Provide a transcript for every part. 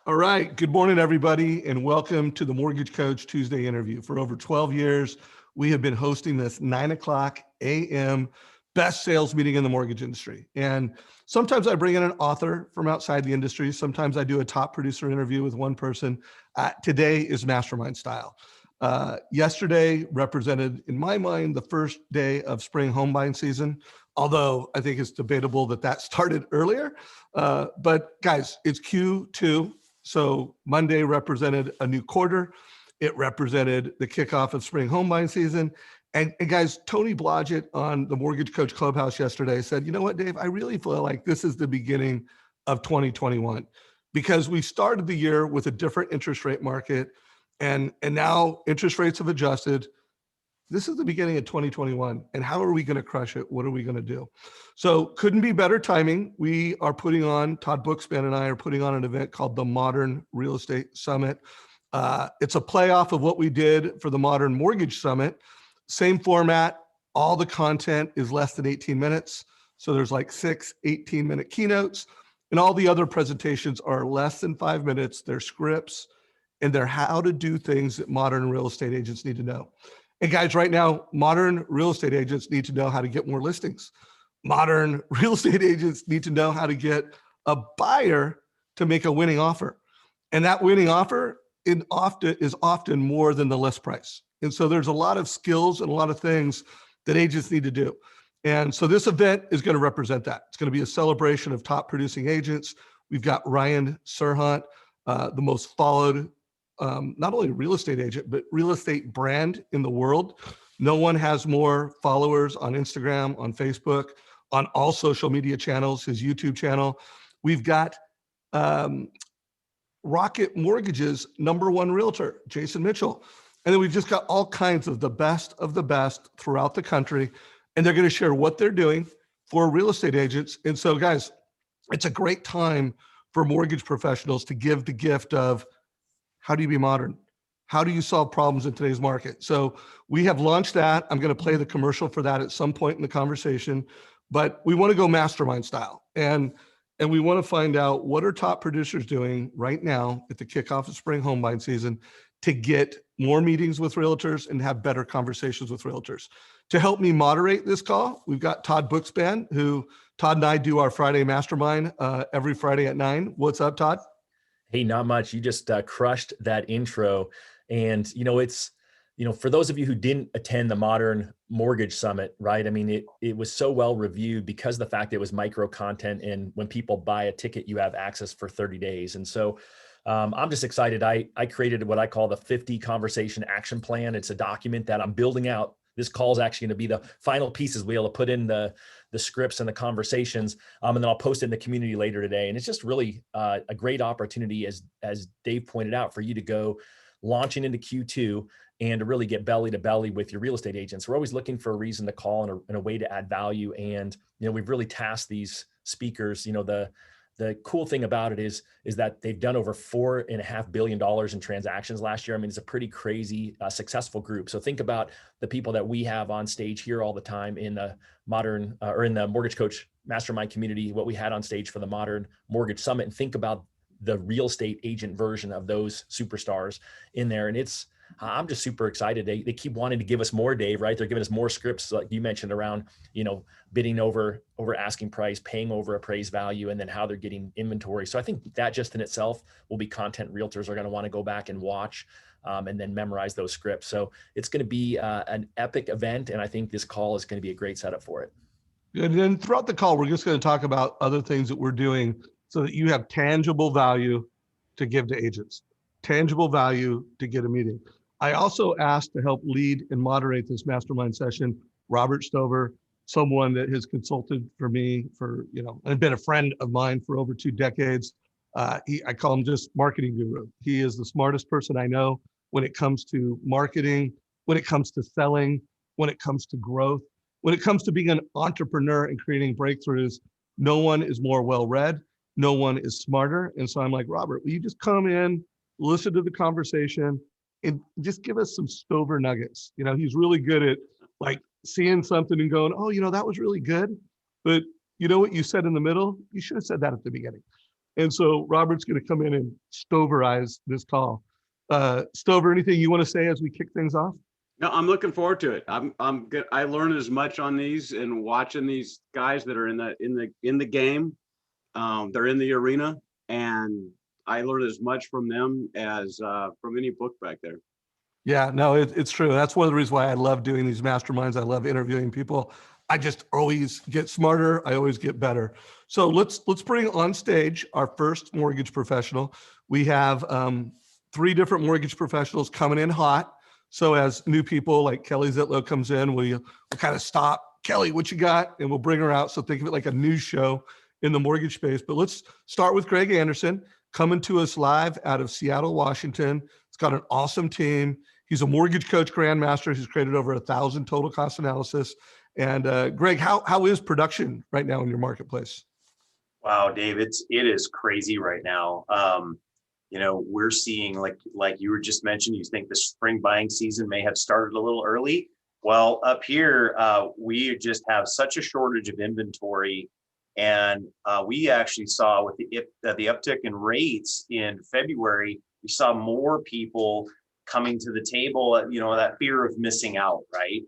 All right. Good morning, everybody, and welcome to the Mortgage Coach Tuesday interview. For over 12 years, we have been hosting this 9 o'clock a.m. best sales meeting in the mortgage industry. And sometimes I bring in an author from outside the industry. Sometimes I do a top producer interview with one person. Today is mastermind style. Yesterday represented, in my mind, the first day of spring home buying season, although I think it's debatable that started earlier. But guys, it's Q2. So Monday represented a new quarter. It represented the kickoff of spring home buying season. And guys, Tony Blodgett on the Mortgage Coach Clubhouse yesterday said, you know what, Dave, I really feel like this is the beginning of 2021 because we started the year with a different interest rate market and now interest rates have adjusted. This is the beginning of 2021. And how are we going to crush it? What are we going to do? So couldn't be better timing. We are putting on, Todd Bookspan and I are putting on an event called the Modern Real Estate Summit. It's a playoff of what we did for the Modern Mortgage Summit. Same format. All the content is less than 18 minutes. So there's like 6 18-minute keynotes. And all the other presentations are less than 5 minutes. They're scripts and they're how to do things that modern real estate agents need to know. And guys, right now, modern real estate agents need to know how to get more listings. Modern real estate agents need to know how to get a buyer to make a winning offer. And that winning offer is often more than the list price. And so there's a lot of skills and a lot of things that agents need to do. And so this event is going to represent that. It's going to be a celebration of top producing agents. We've got Ryan Serhant, the most followed not only real estate agent, but real estate brand in the world. No one has more followers on Instagram, on Facebook, on all social media channels, his YouTube channel. We've got Rocket Mortgage's #1 realtor, Jason Mitchell. And then we've just got all kinds of the best throughout the country. And they're going to share what they're doing for real estate agents. And so guys, it's a great time for mortgage professionals to give the gift of, how do you be modern? How do you solve problems in today's market? So we have launched that. I'm going to play the commercial for that at some point in the conversation, but we want to go mastermind style. And we want to find out what are top producers doing right now at the kickoff of spring home buying season to get more meetings with realtors and have better conversations with realtors. To help me moderate this call, we've got Todd Bookspan, who Todd and I do our Friday mastermind every Friday at 9. What's up, Todd? Hey, not much. You just crushed that intro. And, it's, for those of you who didn't attend the Modern Mortgage Summit, right? I mean, it was so well reviewed because of the fact that it was micro content. And when people buy a ticket, you have access for 30 days. And so I'm just excited. I created what I call the 50 conversation action plan. It's a document that I'm building out. This call is actually going to be the final pieces we'll be able to put in the scripts and the conversations. And then I'll post it in the community later today. And it's just really a great opportunity, as Dave pointed out, for you to go launching into Q2 and to really get belly to belly with your real estate agents. We're always looking for a reason to call and a way to add value. And, we've really tasked these speakers, the cool thing about it is that they've done over $4.5 billion in transactions last year. I mean, it's a pretty crazy, successful group. So think about the people that we have on stage here all the time in the modern or in the Mortgage Coach Mastermind community, what we had on stage for the Modern Mortgage Summit, and think about the real estate agent version of those superstars in there. And I'm just super excited. They keep wanting to give us more, Dave, right? They're giving us more scripts, like you mentioned, around, bidding over asking price, paying over appraised value, and then how they're getting inventory. So I think that just in itself will be content realtors are going to want to go back and watch and then memorize those scripts. So it's going to be an epic event. And I think this call is going to be a great setup for it. And then throughout the call, we're just going to talk about other things that we're doing so that you have tangible value to give to agents, tangible value to get a meeting. I also asked to help lead and moderate this mastermind session, Robert Stover, someone that has consulted for me for, and been a friend of mine for over 2 decades. I call him just marketing guru. He is the smartest person I know when it comes to marketing, when it comes to selling, when it comes to growth, when it comes to being an entrepreneur and creating breakthroughs. No one is more well-read. No one is smarter. And so I'm like, Robert, will you just come in, listen to the conversation, and just give us some Stover nuggets. He's really good at like seeing something and going, oh, that was really good. But you know what you said in the middle? You should have said that at the beginning. And so Robert's going to come in and Stoverize this call. Stover, anything you want to say as we kick things off? No, I'm looking forward to it. I'm good. I learned as much on these and watching these guys that are in the game. They're in the arena, and I learned as much from them as from any book back there. Yeah, no, it's true. That's one of the reasons why I love doing these masterminds. I love interviewing people. I just always get smarter. I always get better. So let's bring on stage our first mortgage professional. We have 3 different mortgage professionals coming in hot. So as new people like Kelly Zitlow comes in, we'll kind of stop. Kelly, what you got? And we'll bring her out. So think of it like a news show in the mortgage space. But let's start with Greg Anderson, coming to us live out of Seattle, Washington. It's got an awesome team. He's a mortgage coach grandmaster. He's created over 1,000 total cost analysis. And Greg, how is production right now in your marketplace? Wow, Dave, it is crazy right now. We're seeing like you were just mentioned, you think the spring buying season may have started a little early. Well, up here, we just have such a shortage of inventory. And we actually saw with the uptick in rates in February, we saw more people coming to the table, that fear of missing out, right?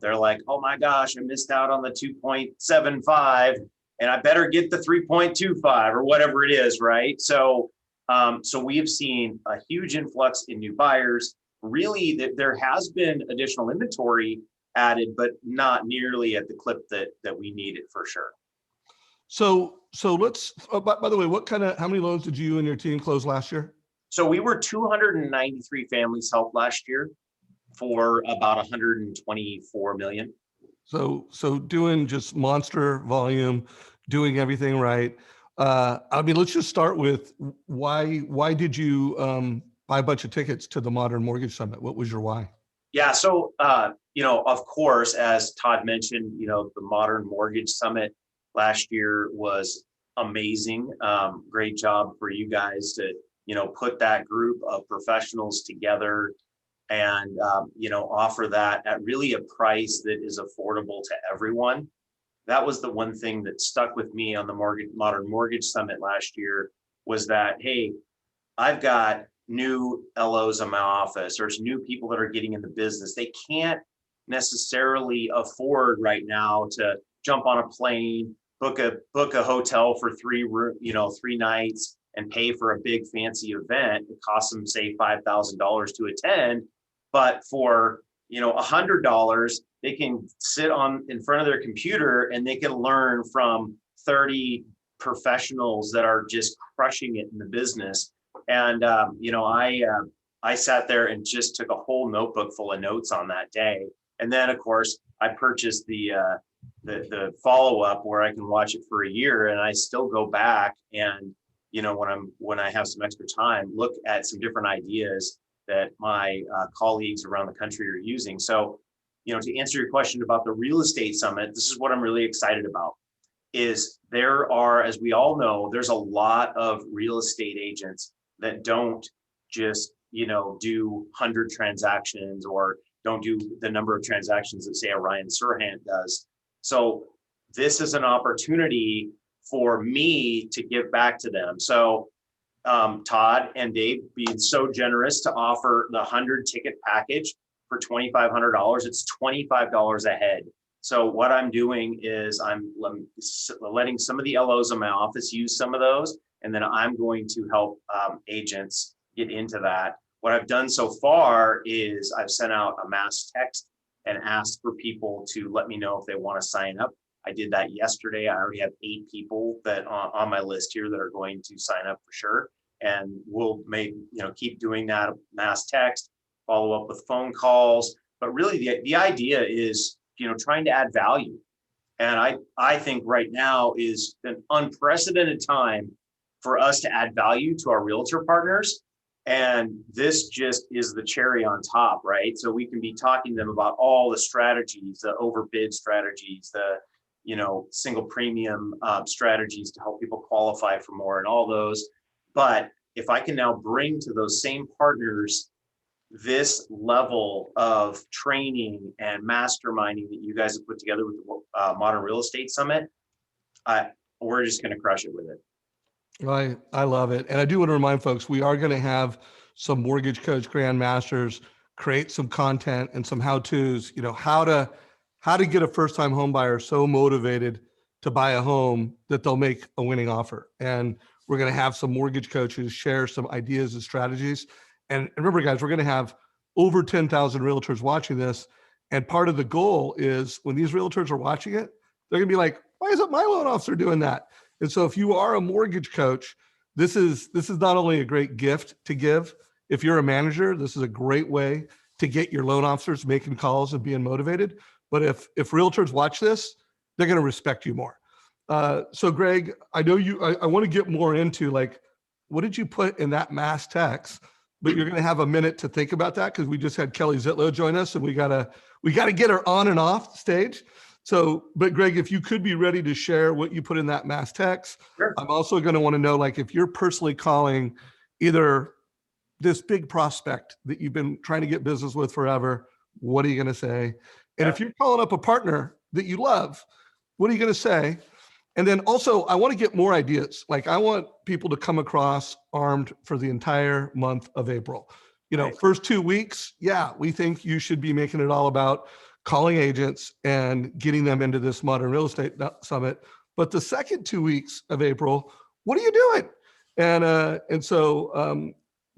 They're like, oh my gosh, I missed out on the 2.75 and I better get the 3.25 or whatever it is, right? So we've seen a huge influx in new buyers. Really, there has been additional inventory added, but not nearly at the clip that we needed for sure. So let's, by the way, how many loans did you and your team close last year? So we were 293 families helped last year for about 124 million. So doing just monster volume, doing everything right. Let's just start with why did you buy a bunch of tickets to the Modern Mortgage Summit? What was your why? Yeah, so of course, as Todd mentioned, the Modern Mortgage Summit last year was amazing. Great job for you guys to put that group of professionals together and offer that at really a price that is affordable to everyone. That was the one thing that stuck with me on the Modern Mortgage Summit last year was that, hey, I've got new LOs in my office. There's new people that are getting in the business. They can't necessarily afford right now to jump on a plane, book a hotel for 3 nights and pay for a big fancy event. It costs them, say, $5,000 to attend. But for $100, they can sit in front of their computer and they can learn from 30 professionals that are just crushing it in the business. And I sat there and just took a whole notebook full of notes on that day. And then, of course, I purchased the follow-up where I can watch it for a year, and I still go back and when I have some extra time, look at some different ideas that my colleagues around the country are using. So, to answer your question about the real estate summit, this is what I'm really excited about. Is there are, as we all know, there's a lot of real estate agents that don't just do 100 transactions or don't do the number of transactions that, say, a Ryan Serhant does. So this is an opportunity for me to give back to them. So Todd and Dave being so generous to offer the 100 ticket package for $2,500. It's $25 a head. So what I'm doing is I'm letting some of the LOs in my office use some of those, and then I'm going to help agents get into that. What I've done so far is I've sent out a mass text and asked for people to let me know if they want to sign up. I did that yesterday. I already have 8 people that on my list here that are going to sign up for sure. And we'll keep doing that mass text, follow up with phone calls. But really the idea is, trying to add value. And I think right now is an unprecedented time for us to add value to our realtor partners. And this just is the cherry on top, right? So we can be talking to them about all the strategies, the overbid strategies, the single premium strategies to help people qualify for more and all those. But if I can now bring to those same partners this level of training and masterminding that you guys have put together with the Modern Real Estate Summit, we're just going to crush it with it. I love it. And I do want to remind folks, we are going to have some mortgage coach grandmasters create some content and some how-tos, how to get a first-time home buyer so motivated to buy a home that they'll make a winning offer. And we're going to have some mortgage coaches share some ideas and strategies. And remember, guys, we're going to have over 10,000 realtors watching this. And part of the goal is when these realtors are watching it, they're going to be like, why isn't my loan officer doing that? And so if you are a mortgage coach, this is not only a great gift to give. If you're a manager, this is a great way to get your loan officers making calls and being motivated. But if realtors watch this, they're going to respect you more. So Greg, I know I want to get more into like, what did you put in that mass text? But you're going to have a minute to think about that because we just had Kelly Zitlow join us, and we gotta get her on and off stage. So, but Greg, if you could be ready to share what you put in that mass text, Sure. I'm also going to want to know, like, if you're personally calling either this big prospect that you've been trying to get business with forever, what are you going to say? And if you're calling up a partner that you love, what are you going to say? And then also, I want to get more ideas. Like, I want people to come across armed for the entire month of April. Right. First 2 weeks, yeah, we think you should be making it all about calling agents and getting them into this modern real estate summit. But the second 2 weeks of April, what are you doing? And so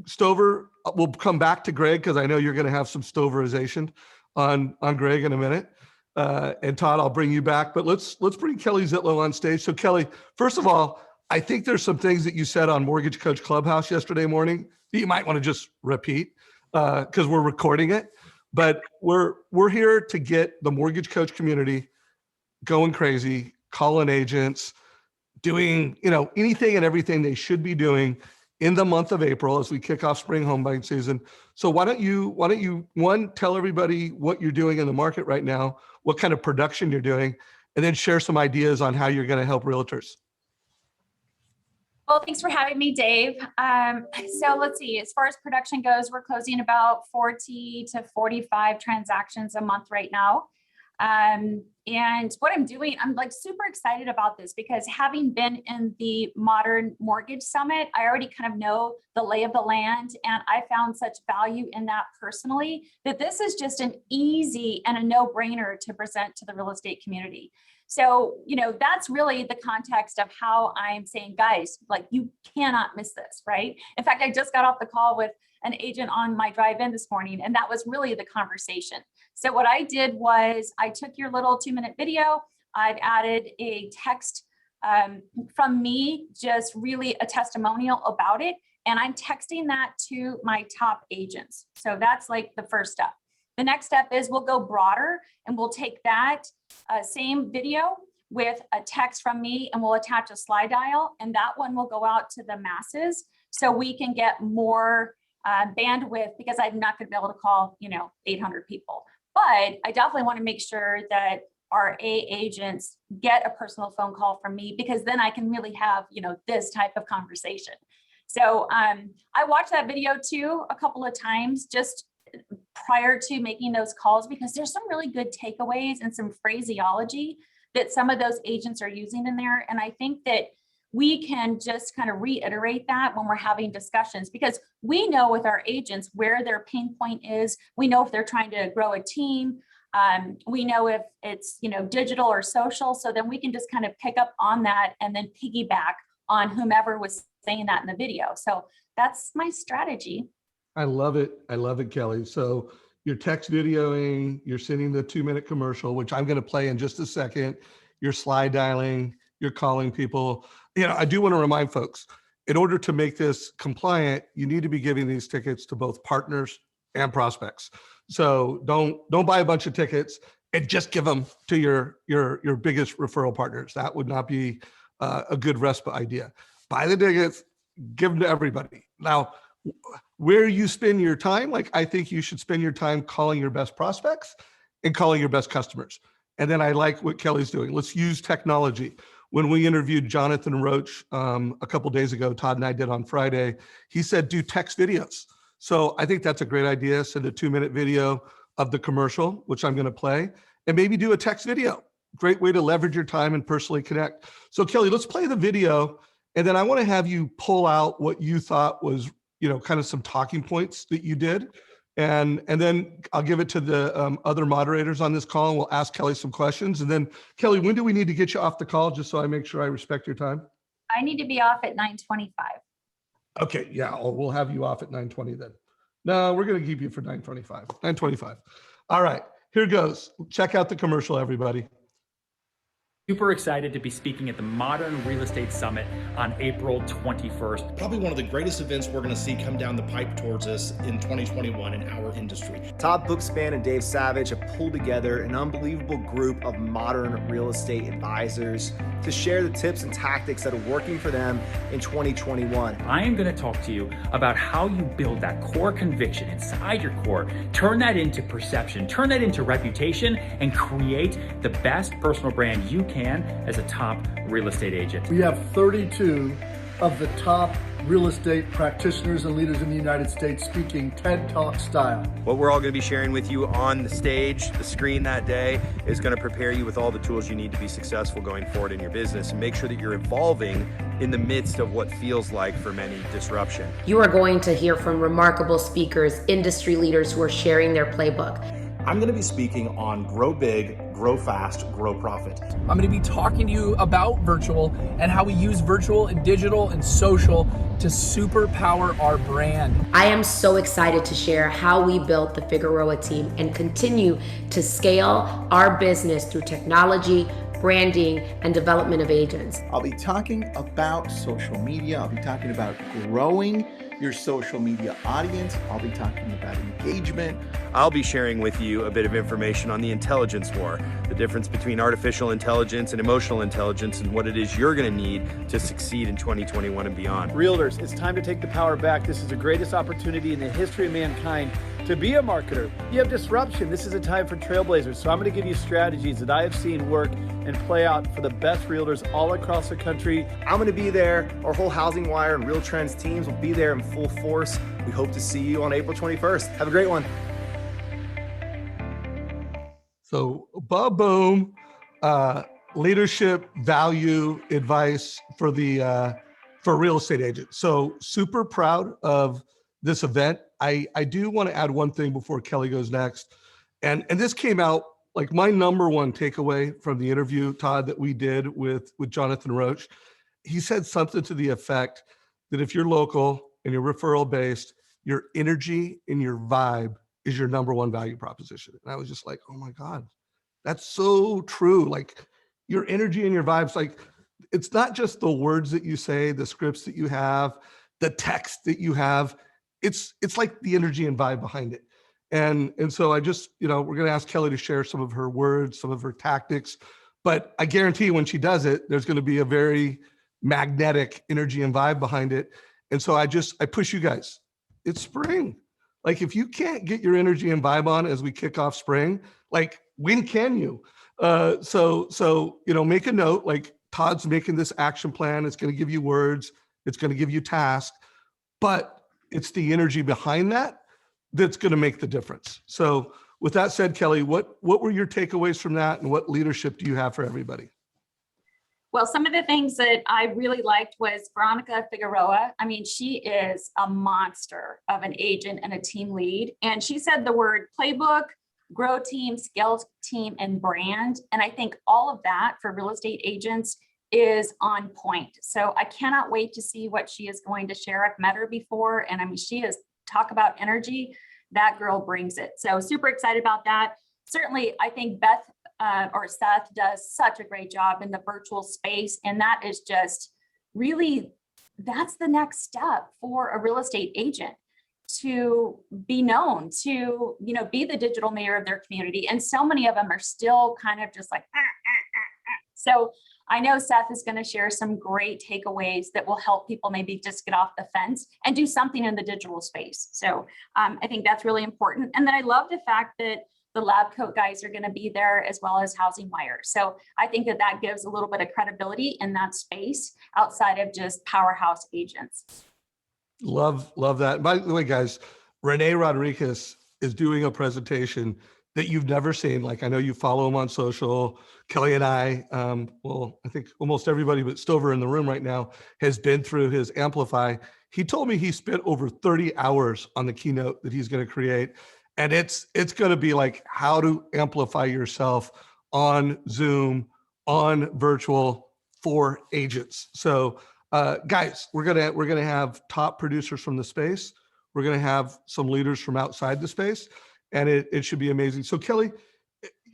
Stover, we'll come back to Greg because I know you're going to have some Stoverization on Greg in a minute. And Todd, I'll bring you back, but let's bring Kelly Zitlow on stage. So Kelly, first of all, I think there's some things that you said on Mortgage Coach Clubhouse yesterday morning that you might want to just repeat because we're recording it. But we're here to get the mortgage coach community going crazy, calling agents, doing anything and everything they should be doing in the month of April as we kick off spring home buying season. So why don't you one, tell everybody what you're doing in the market right now, what kind of production you're doing, and then share some ideas on how you're going to help realtors. Well, thanks for having me, Dave. So let's see, as far as production goes, we're closing about 40 to 45 transactions a month right now. And what I'm doing, I'm like super excited about this because having been in the Modern Mortgage Summit, I already kind of know the lay of the land, and I found such value in that personally that this is just an easy and a no-brainer to present to the real estate community. So, that's really the context of how I'm saying, guys, like, you cannot miss this, right? In fact, I just got off the call with an agent on my drive-in this morning, and that was really the conversation. So what I did was I took your little 2-minute video, I've added a text from me, just really a testimonial about it, and I'm texting that to my top agents. So that's like the first step. The next step is we'll go broader, and we'll take that same video with a text from me, and we'll attach a Slydial, and that one will go out to the masses so we can get more bandwidth, because I'm not going to be able to call 800 people. But I definitely want to make sure that our agents get a personal phone call from me, because then I can really have this type of conversation. So I watched that video too a couple of times just prior to making those calls, because there's some really good takeaways and some phraseology that some of those agents are using in there. And I think that we can just kind of reiterate that when we're having discussions, because we know with our agents where their pain point is. We know if they're trying to grow a team. We know if it's digital or social. So then we can just kind of pick up on that and then piggyback on whomever was saying that in the video. So that's my strategy. I love it. I love it, Kelly. So you're text videoing, you're sending the 2-minute commercial, which I'm going to play in just a second. You're slide dialing, you're calling people. I do want to remind folks, in order to make this compliant, you need to be giving these tickets to both partners and prospects. So don't buy a bunch of tickets and just give them to your biggest referral partners. That would not be a good RESPA idea. Buy the tickets, give them to everybody. Now, where you spend your time, like, I think you should spend your time calling your best prospects and calling your best customers. And then I like what Kelly's doing. Let's use technology. When we interviewed Jonathan Roach a couple of days ago, Todd and I did on Friday, he said, do text videos. So I think that's a great idea. Send a 2-minute video of the commercial, which I'm going to play, and maybe do a text video. Great way to leverage your time and personally connect. So Kelly, let's play the video. And then I want to have you pull out what you thought was, kind of some talking points that you did. And then I'll give it to the other moderators on this call, and we'll ask Kelly some questions. And then Kelly, when do we need to get you off the call, just so I make sure I respect your time? I need to be off at 9:25. Okay, yeah, we'll have you off at 9:20 then. No, we're going to keep you for 9:25. 9:25. All right, here goes. Check out the commercial, everybody. Super excited to be speaking at the Modern Real Estate Summit on April 21st. Probably one of the greatest events we're going to see come down the pipe towards us in 2021 in our industry. Todd Bookspan and Dave Savage have pulled together an unbelievable group of modern real estate advisors to share the tips and tactics that are working for them in 2021. I am going to talk to you about how you build that core conviction inside your core, turn that into perception, turn that into reputation, and create the best personal brand you can as a top real estate agent. We have 32 of the top real estate practitioners and leaders in the United States speaking TED Talk style. What we're all going to be sharing with you on the stage, the screen that day, is going to prepare you with all the tools you need to be successful going forward in your business and make sure that you're evolving in the midst of what feels like for many disruption. You are going to hear from remarkable speakers, industry leaders who are sharing their playbook. I'm going to be speaking on grow big, grow fast, grow profit. I'm going to be talking to you about virtual and how we use virtual and digital and social to superpower our brand. I am so excited to share how we built the Figueroa team and continue to scale our business through technology, branding, and development of agents. I'll be talking about social media. I'll be talking about growing your social media audience. I'll be talking about engagement. I'll be sharing with you a bit of information on the intelligence war, the difference between artificial intelligence and emotional intelligence, and what it is you're going to need to succeed in 2021 and beyond. Realtors, it's time to take the power back. This is the greatest opportunity in the history of mankind to be a marketer. You have disruption. This is a time for trailblazers. So I'm going to give you strategies that I have seen work and play out for the best realtors all across the country. I'm going to be there. Our whole Housing Wire and Real Trends teams will be there in full force. We hope to see you on April 21st. Have a great one. So, boom, leadership value advice for real estate agents. So super proud of this event. I do want to add one thing before Kelly goes next. And this came out like my number one takeaway from the interview, Todd, that we did with Jonathan Roach. He said something to the effect that if you're local and you're referral based, your energy and your vibe is your number one value proposition. And I was just like, oh my God, that's so true. Like your energy and your vibes, like it's not just the words that you say, the scripts that you have, the text that you have. It's like the energy and vibe behind it. And so I just, we're going to ask Kelly to share some of her words, some of her tactics, but I guarantee when she does it, there's going to be a very magnetic energy and vibe behind it. And so I push you guys. It's spring. Like if you can't get your energy and vibe on as we kick off spring, like when can you? So make a note, like Todd's making this action plan. It's going to give you words. It's going to give you tasks, but it's the energy behind that that's going to make the difference. So with that said, Kelly, what were your takeaways from that and what leadership do you have for everybody? Well, some of the things that I really liked was Veronica Figueroa. I mean, she is a monster of an agent and a team lead. And she said the word playbook, grow team, scale team, and brand. And I think all of that for real estate agents is on point. So I cannot wait to see what she is going to share. I've met her before, and I mean, she is talk about energy. That girl brings it. So super excited about that. Certainly, I think Seth does such a great job in the virtual space. And that is just really, that's the next step for a real estate agent to be known, to, be the digital mayor of their community. And so many of them are still kind of just like, So I know Seth is going to share some great takeaways that will help people maybe just get off the fence and do something in the digital space. So I think that's really important. And then I love the fact that the lab coat guys are going to be there as well as Housing Wire. So I think that gives a little bit of credibility in that space outside of just powerhouse agents. Love that. By the way, guys, Renee Rodriguez is doing a presentation that you've never seen. Like, I know you follow him on social. Kelly and I, well, I think almost everybody but Stover in the room right now has been through his Amplify. He told me he spent over 30 hours on the keynote that he's going to create. And it's going to be like how to amplify yourself on Zoom, on virtual for agents. So guys, we're gonna have top producers from the space. We're gonna have some leaders from outside the space, and it should be amazing. So Kelly,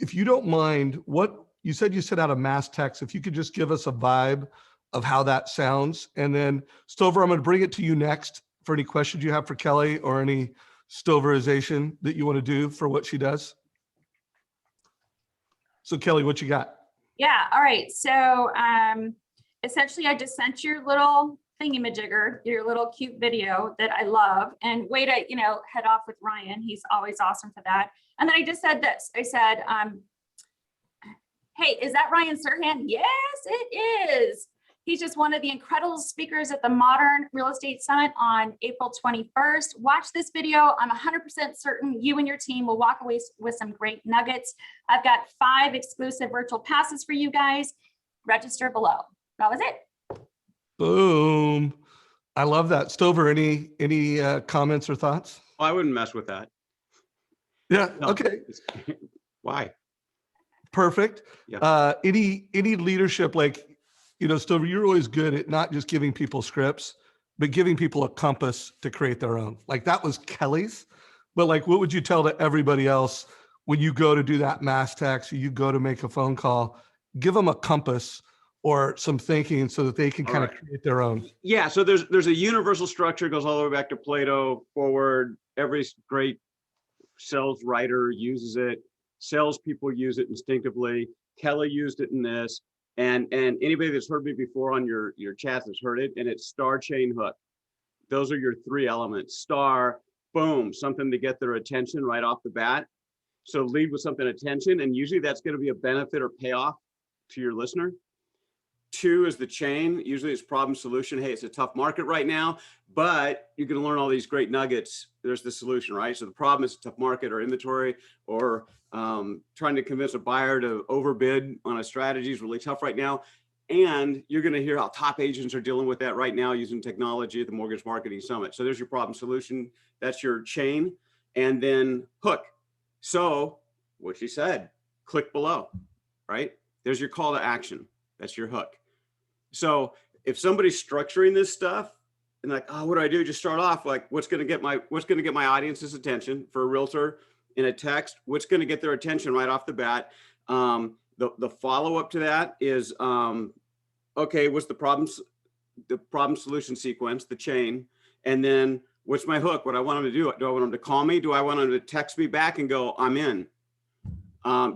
if you don't mind, what you said you sent out a mass text, if you could just give us a vibe of how that sounds. And then Stover, I'm going to bring it to you next for any questions you have for Kelly or any Stoverization that you want to do for what she does. So Kelly, what you got? Yeah. All right. So essentially I just sent your little thingamajigger, your little cute video that I love, and way to, head off with Ryan. He's always awesome for that. And then I just said this, I said, hey, is that Ryan Serhant? Yes, it is. He's just one of the incredible speakers at the Modern Real Estate Summit on April 21st. Watch this video. I'm 100% certain you and your team will walk away with some great nuggets. I've got 5 exclusive virtual passes for you guys. Register below. That was it. Boom. I love that. Stover, any comments or thoughts? Oh, I wouldn't mess with that. Yeah. No. Okay. Why? Perfect. Yeah. Any leadership, like, Stover, you're always good at not just giving people scripts, but giving people a compass to create their own. Like that was Kelly's, but like, what would you tell to everybody else when you go to do that mass text or you go to make a phone call? Give them a compass or some thinking so that they can kind of create their own. Yeah. So there's a universal structure, goes all the way back to Plato forward. Every great sales writer uses it. Salespeople use it instinctively. Kelly used it in this. And anybody that's heard me before on your chats has heard it, and it's star, chain, hook. Those are your 3 elements. Star, boom, something to get their attention right off the bat. So lead with something attention, and usually that's going to be a benefit or payoff to your listener. 2 is the chain. Usually it's problem solution. Hey, it's a tough market right now, but you're going to learn all these great nuggets. There's the solution, right? So the problem is a tough market or inventory or trying to convince a buyer to overbid on a strategy is really tough right now. And you're going to hear how top agents are dealing with that right now using technology at the Mortgage Marketing Summit. So there's your problem solution. That's your chain. And then hook. So what she said, click below, right? There's your call to action. That's your hook. So if somebody's structuring this stuff and like, oh, what do I do? Just start off like, what's going to get my audience's attention for a realtor in a text? What's going to get their attention right off the bat? The follow up to that is, okay, what's the problem solution sequence, the chain, and then what's my hook? What I want them to do? Do I want them to call me? Do I want them to text me back and go, I'm in?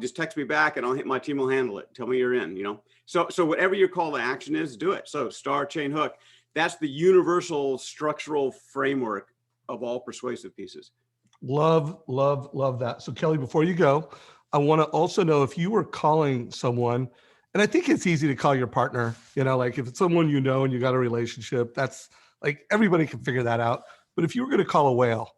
Just text me back and my team will handle it. Tell me you're in, So whatever your call to action is, do it. So star, chain, hook, that's the universal structural framework of all persuasive pieces. Love that. So Kelly, before you go, I want to also know if you were calling someone, and I think it's easy to call your partner, like if it's someone and you got a relationship, that's like everybody can figure that out. But if you were going to call a whale,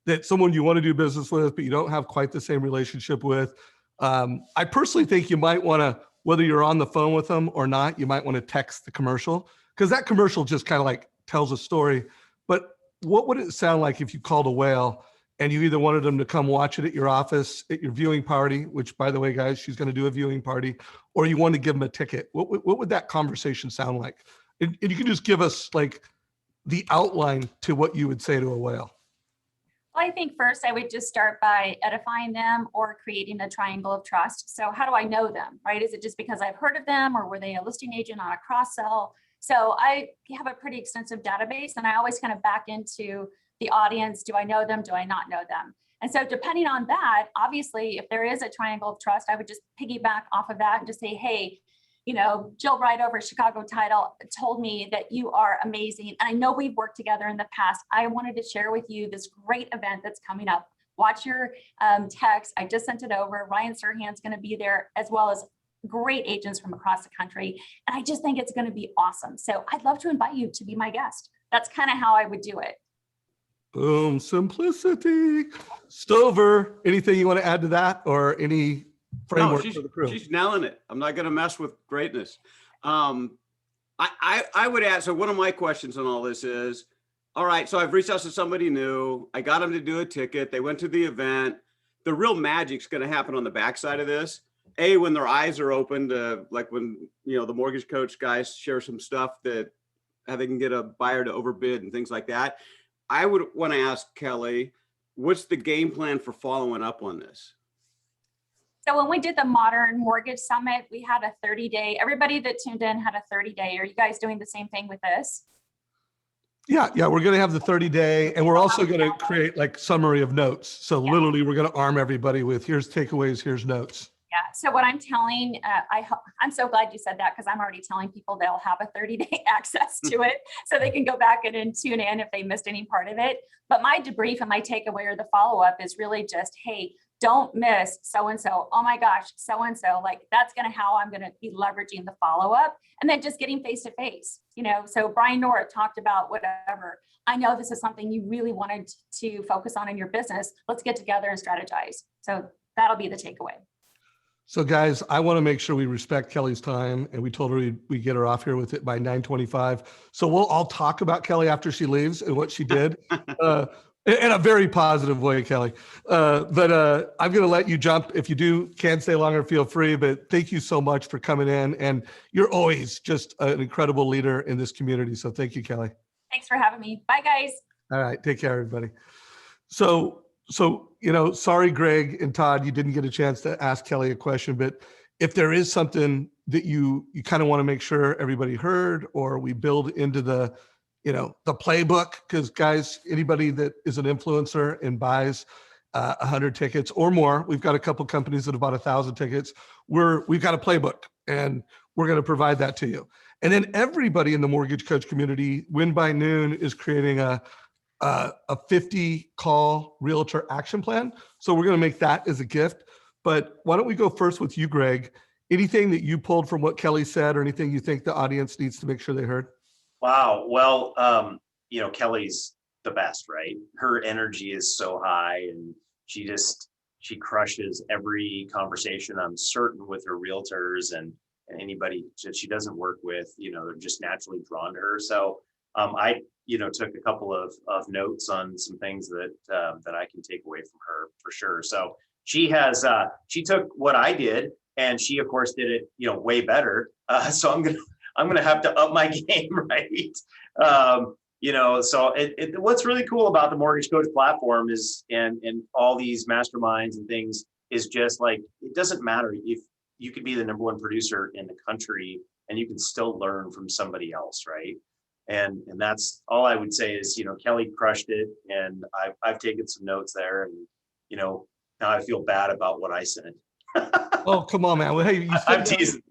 that someone you want to do business with, but you don't have quite the same relationship with, I personally think you might want to, whether you're on the phone with them or not, you might want to text the commercial, because that commercial just kind of like tells a story. But what would it sound like if you called a whale and you either wanted them to come watch it at your office, at your viewing party, which by the way, guys, she's going to do a viewing party, or you want to give them a ticket? What would that conversation sound like? And you can just give us like the outline to what you would say to a whale. Well, I think first I would just start by edifying them or creating a triangle of trust. So how do I know them, right? Is it just because I've heard of them, or were they a listing agent on a cross sell? So I have a pretty extensive database, and I always kind of back into the audience. Do I know them? Do I not know them? And so depending on that, obviously, if there is a triangle of trust, I would just piggyback off of that and just say, hey, Jill Wright over at Chicago Title told me that you are amazing. And I know we've worked together in the past. I wanted to share with you this great event that's coming up. Watch your text. I just sent it over. Ryan Serhant's going to be there, as well as great agents from across the country. And I just think it's going to be awesome. So I'd love to invite you to be my guest. That's kind of how I would do it. Boom, simplicity. Stover, anything you want to add to that or any framework for the crew? She's nailing it. I'm not going to mess with greatness. I would add, so one of my questions on all this is, all right, so I've reached out to somebody new. I got them to do a ticket. They went to the event. The real magic's going to happen on the backside of this. When their eyes are open to, like when, the mortgage coach guys share some stuff that how they can get a buyer to overbid and things like that. I would want to ask Kelly, what's the game plan for following up on this? So when we did the Modern Mortgage Summit, we had a 30-day, everybody that tuned in had a 30-day. Are you guys doing the same thing with this? Yeah, we're going to have the 30-day, and we're also going to create like summary of notes. So literally, we're going to arm everybody with here's takeaways, here's notes. Yeah. So what I'm telling, I'm so glad you said that because I'm already telling people they'll have a 30-day access to it, so they can go back and tune in if they missed any part of it. But my debrief and my takeaway or the follow-up is really just, hey, don't miss so-and-so. Oh my gosh, so-and-so, like that's how I'm going to be leveraging the follow-up, and then just getting face-to-face, so Brian Nora talked about whatever. I know this is something you really wanted to focus on in your business. Let's get together and strategize. So that'll be the takeaway. So guys, I want to make sure we respect Kelly's time, and we told her we get her off here with it by 9:25. So we'll all talk about Kelly after she leaves and what she did. In a very positive way, Kelly. But I'm going to let you jump. If you can stay longer, feel free. But thank you so much for coming in. And you're always just an incredible leader in this community. So thank you, Kelly. Thanks for having me. Bye, guys. All right. Take care, everybody. So sorry, Greg and Todd, you didn't get a chance to ask Kelly a question. But if there is something that you kind of want to make sure everybody heard, or we build into the playbook, because guys, anybody that is an influencer and buys 100 tickets or more, we've got a couple companies that have bought 1,000 tickets. We've got a playbook, and we're going to provide that to you. And then everybody in the mortgage coach community, Win by Noon, is creating a 50 call realtor action plan. So we're going to make that as a gift. But why don't we go first with you, Greg? Anything that you pulled from what Kelly said, or anything you think the audience needs to make sure they heard? Wow. Well, Kelly's the best, right? Her energy is so high, and she crushes every conversation, I'm certain, with her realtors and anybody that she doesn't work with, they're just naturally drawn to her. So I took a couple of notes on some things that I can take away from her for sure. So she took what I did, and she of course did it, way better. So I'm gonna have to up my game, right? So what's really cool about the Mortgage Coach platform is, and all these masterminds and things, is just like, it doesn't matter if you could be the #1 producer in the country and you can still learn from somebody else, right? And that's all I would say is, Kelly crushed it, and I've taken some notes there, and now I feel bad about what I said. Oh, come on, man. Well, hey, I'm teasing.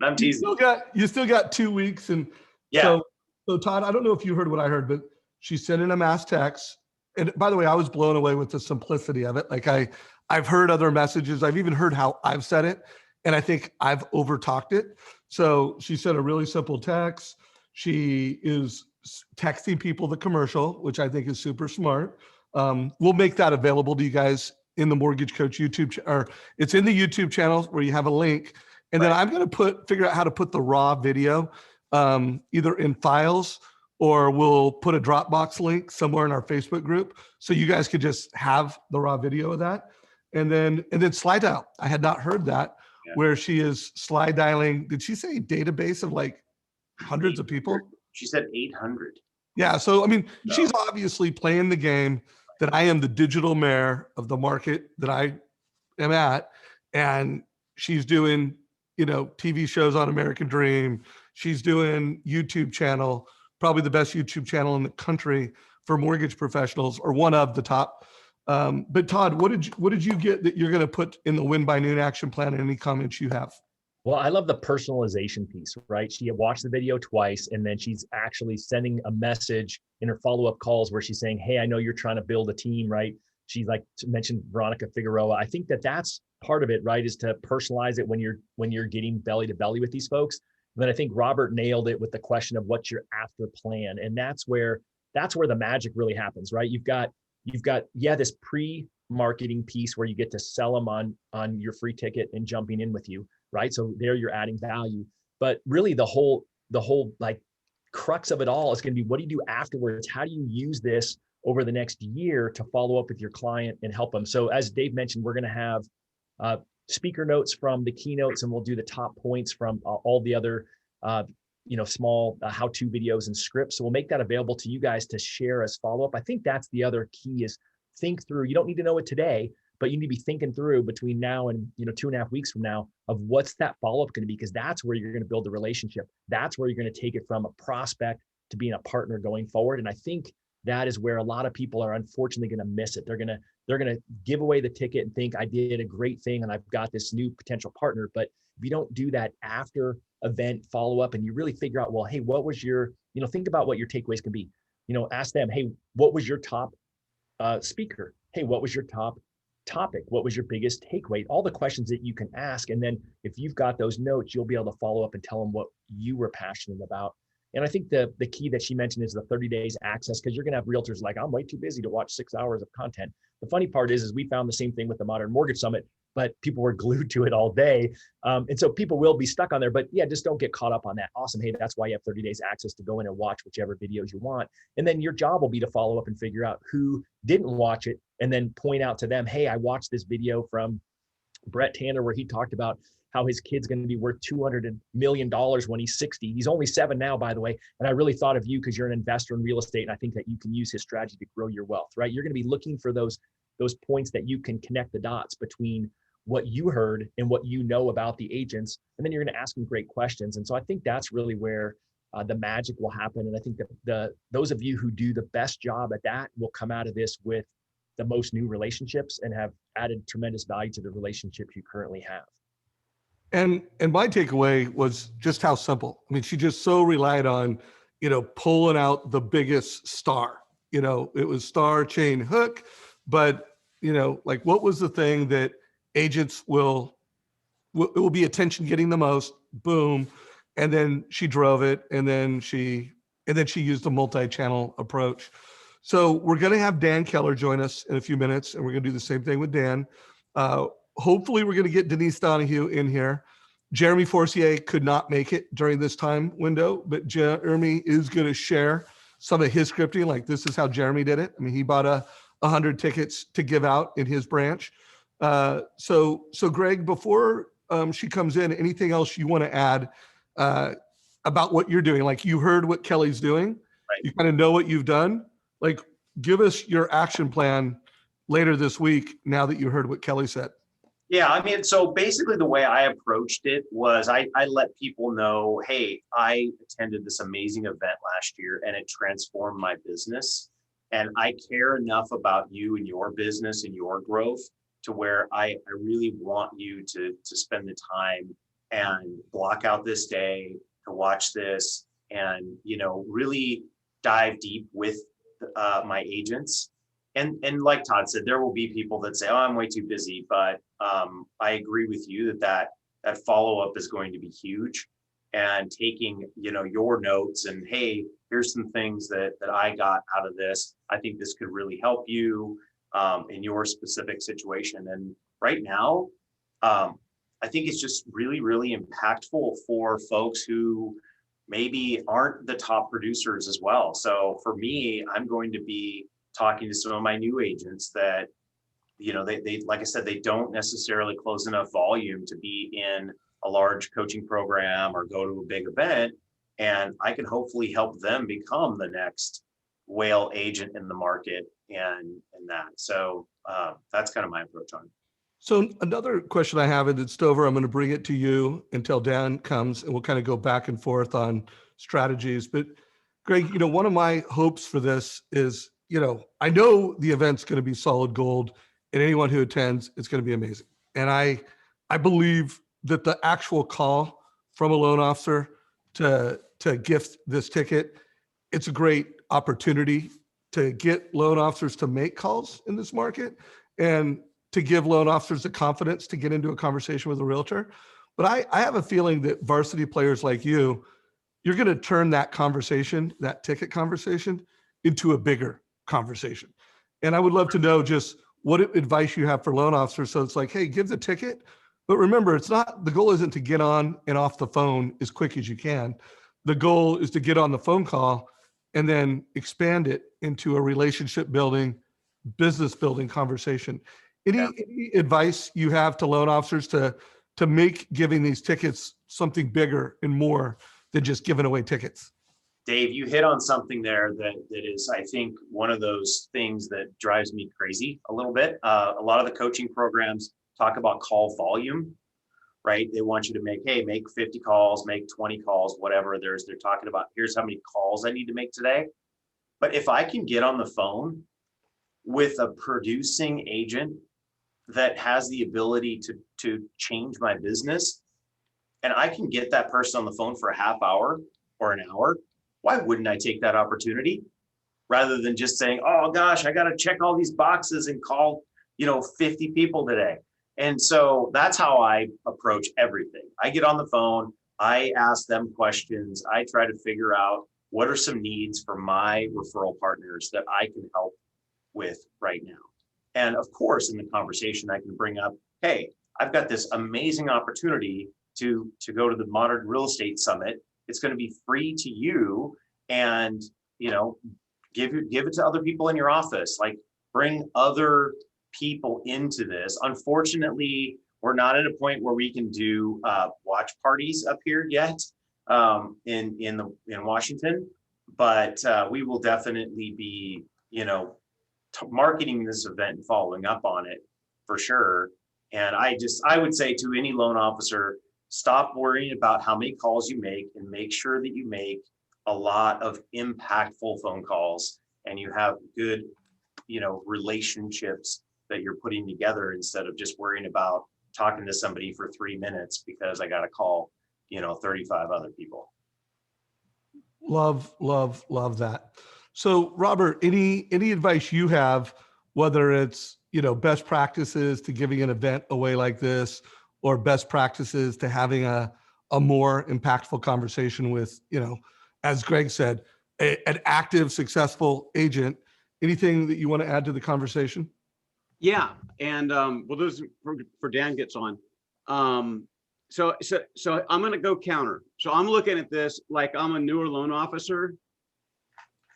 You still got 2 weeks, and yeah. So Todd, I don't know if you heard what I heard, but she sent in a mass text. And by the way, I was blown away with the simplicity of it. Like I've heard other messages. I've even heard how I've said it, and I think I've overtalked it. So she sent a really simple text. She is texting people the commercial, which I think is super smart. We'll make that available to you guys in the Mortgage Coach YouTube, or it's in the YouTube channel where you have a link. And then I'm going to figure out how to put the raw video either in files, or we'll put a Dropbox link somewhere in our Facebook group, so you guys could just have the raw video of that. And then Slydial. I had not heard that, where she is Slydialing. Did she say database of like hundreds of people? She said 800. Yeah. So, I mean, she's obviously playing the game that I am the digital mayor of the market that I am at. And she's doing, TV shows on American Dream. She's doing YouTube channel, probably the best YouTube channel in the country for mortgage professionals, or one of the top. But Todd, what did you get that you're going to put in the Win by Noon action plan, and any comments you have? Well, I love the personalization piece, right? She watched the video twice, and then she's actually sending a message in her follow-up calls where she's saying, hey, I know you're trying to build a team, right? She's like mentioned Veronica Figueroa. I think that's part of it, right? Is to personalize it when you're getting belly to belly with these folks. And then I think Robert nailed it with the question of what's your after plan. And that's where the magic really happens, right? You've got you've got, this pre-marketing piece where you get to sell them on your free ticket and jumping in with you, right? So there you're adding value. But really the whole like crux of it all is going to be, what do you do afterwards? How do you use this over the next year to follow up with your client and help them? So as Dave mentioned, we're going to have speaker notes from the keynotes, and we'll do the top points from all the other small how-to videos and scripts. So we'll make that available to you guys to share as follow-up. I think that's the other key, is think through. You don't need to know it today, but you need to be thinking through between now and 2.5 weeks from now of what's that follow-up going to be, because that's where you're going to build the relationship. That's where you're going to take it from a prospect to being a partner going forward. And I think that is where a lot of people are unfortunately going to miss it. They're going to give away the ticket and think, I did a great thing and I've got this new potential partner. But if you don't do that after event follow-up and you really figure out, well, hey, what was your, think about what your takeaways can be. Ask them, hey, what was your top speaker? Hey, what was your top topic? What was your biggest takeaway? All the questions that you can ask. And then if you've got those notes, you'll be able to follow up and tell them what you were passionate about. And I think the key that she mentioned is the 30 days access, because you're going to have realtors like, I'm way too busy to watch 6 hours of content. The funny part is we found the same thing with the Modern Mortgage Summit, but people were glued to it all day. And so people will be stuck on there, but just don't get caught up on that. Awesome. Hey, that's why you have 30 days access to go in and watch whichever videos you want. And then your job will be to follow up and figure out who didn't watch it, and then point out to them, hey, I watched this video from Brett Tanner where he talked about how his kid's going to be worth $200 million when he's 60. He's only 7 now, by the way. And I really thought of you because you're an investor in real estate. And I think that you can use his strategy to grow your wealth, right? You're going to be looking for those points that you can connect the dots between what you heard and what you know about the agents. And then you're going to ask them great questions. And so I think that's really where the magic will happen. And I think that those of you who do the best job at that will come out of this with the most new relationships and have added tremendous value to the relationships you currently have. And my takeaway was just how simple. I mean, she just so relied on, pulling out the biggest star. It was star, chain, hook, but like, what was the thing that agents will be attention getting the most? Boom. And then she drove it, and then she used a multi-channel approach. So we're going to have Dan Keller join us in a few minutes, and we're going to do the same thing with Dan. Hopefully we're going to get Denise Donahue in here. Jeremy Forcier could not make it during this time window, but Jeremy is going to share some of his scripting. Like, this is how Jeremy did it. I mean, he bought 100 tickets to give out in his branch. So Greg, before she comes in, anything else you want to add about what you're doing? Like, you heard what Kelly's doing. Right. You kind of know what you've done. Like, give us your action plan later this week now that you heard what Kelly said. Yeah, I mean, so basically the way I approached it was I let people know, hey, I attended this amazing event last year and it transformed my business. And I care enough about you and your business and your growth to where I really want you to spend the time and block out this day to watch this and, really dive deep with my agents. And like Todd said, there will be people that say, oh, I'm way too busy. But I agree with you that follow-up is going to be huge. And taking, your notes and, hey, here's some things that I got out of this. I think this could really help you in your specific situation. And right now, I think it's just really, really impactful for folks who maybe aren't the top producers as well. So for me, I'm going to be talking to some of my new agents that, they like I said, they don't necessarily close enough volume to be in a large coaching program or go to a big event. And I can hopefully help them become the next whale agent in the market and that. So that's kind of my approach on it. So another question I have, and Stover, I'm going to bring it to you until Dan comes, and we'll kind of go back and forth on strategies. But Greg, one of my hopes for this is, I know the event's going to be solid gold, and anyone who attends, it's going to be amazing. And I believe that the actual call from a loan officer to gift this ticket, it's a great opportunity to get loan officers to make calls in this market and to give loan officers the confidence to get into a conversation with a realtor. But I have a feeling that varsity players like you're going to turn that conversation, that ticket conversation, into a bigger conversation. And I would love to know just what advice you have for loan officers. So it's like, hey, give the ticket. But remember, the goal isn't to get on and off the phone as quick as you can. The goal is to get on the phone call and then expand it into a relationship building, business building conversation. Any advice you have to loan officers to make giving these tickets something bigger and more than just giving away tickets? Dave, you hit on something there that is, I think, one of those things that drives me crazy a little bit. A lot of the coaching programs talk about call volume, right? They want you to make 50 calls, make 20 calls, whatever. They're talking about, here's how many calls I need to make today. But if I can get on the phone with a producing agent that has the ability to change my business, and I can get that person on the phone for a half hour or an hour, why wouldn't I take that opportunity rather than just saying, oh gosh, I got to check all these boxes and call, 50 people today. And so that's how I approach everything. I get on the phone, I ask them questions, I try to figure out what are some needs for my referral partners that I can help with right now. And of course, in the conversation, I can bring up, hey, I've got this amazing opportunity to go to the Modern Real Estate Summit. It's going to be free to you, and give it to other people in your office. Like, bring other people into this. Unfortunately, we're not at a point where we can do watch parties up here yet in Washington, but we will definitely be marketing this event and following up on it for sure. And I would say to any loan officer, stop worrying about how many calls you make and make sure that you make a lot of impactful phone calls and you have good, relationships that you're putting together instead of just worrying about talking to somebody for 3 minutes because I got to call, 35 other people. Love that. So Robert, any advice you have, whether it's, best practices to giving an event away like this, or best practices to having a more impactful conversation with, as Greg said, an active, successful agent? Anything that you want to add to the conversation? Yeah. And well, this is for Dan gets on. So I'm going to go counter. So I'm looking at this like I'm a newer loan officer.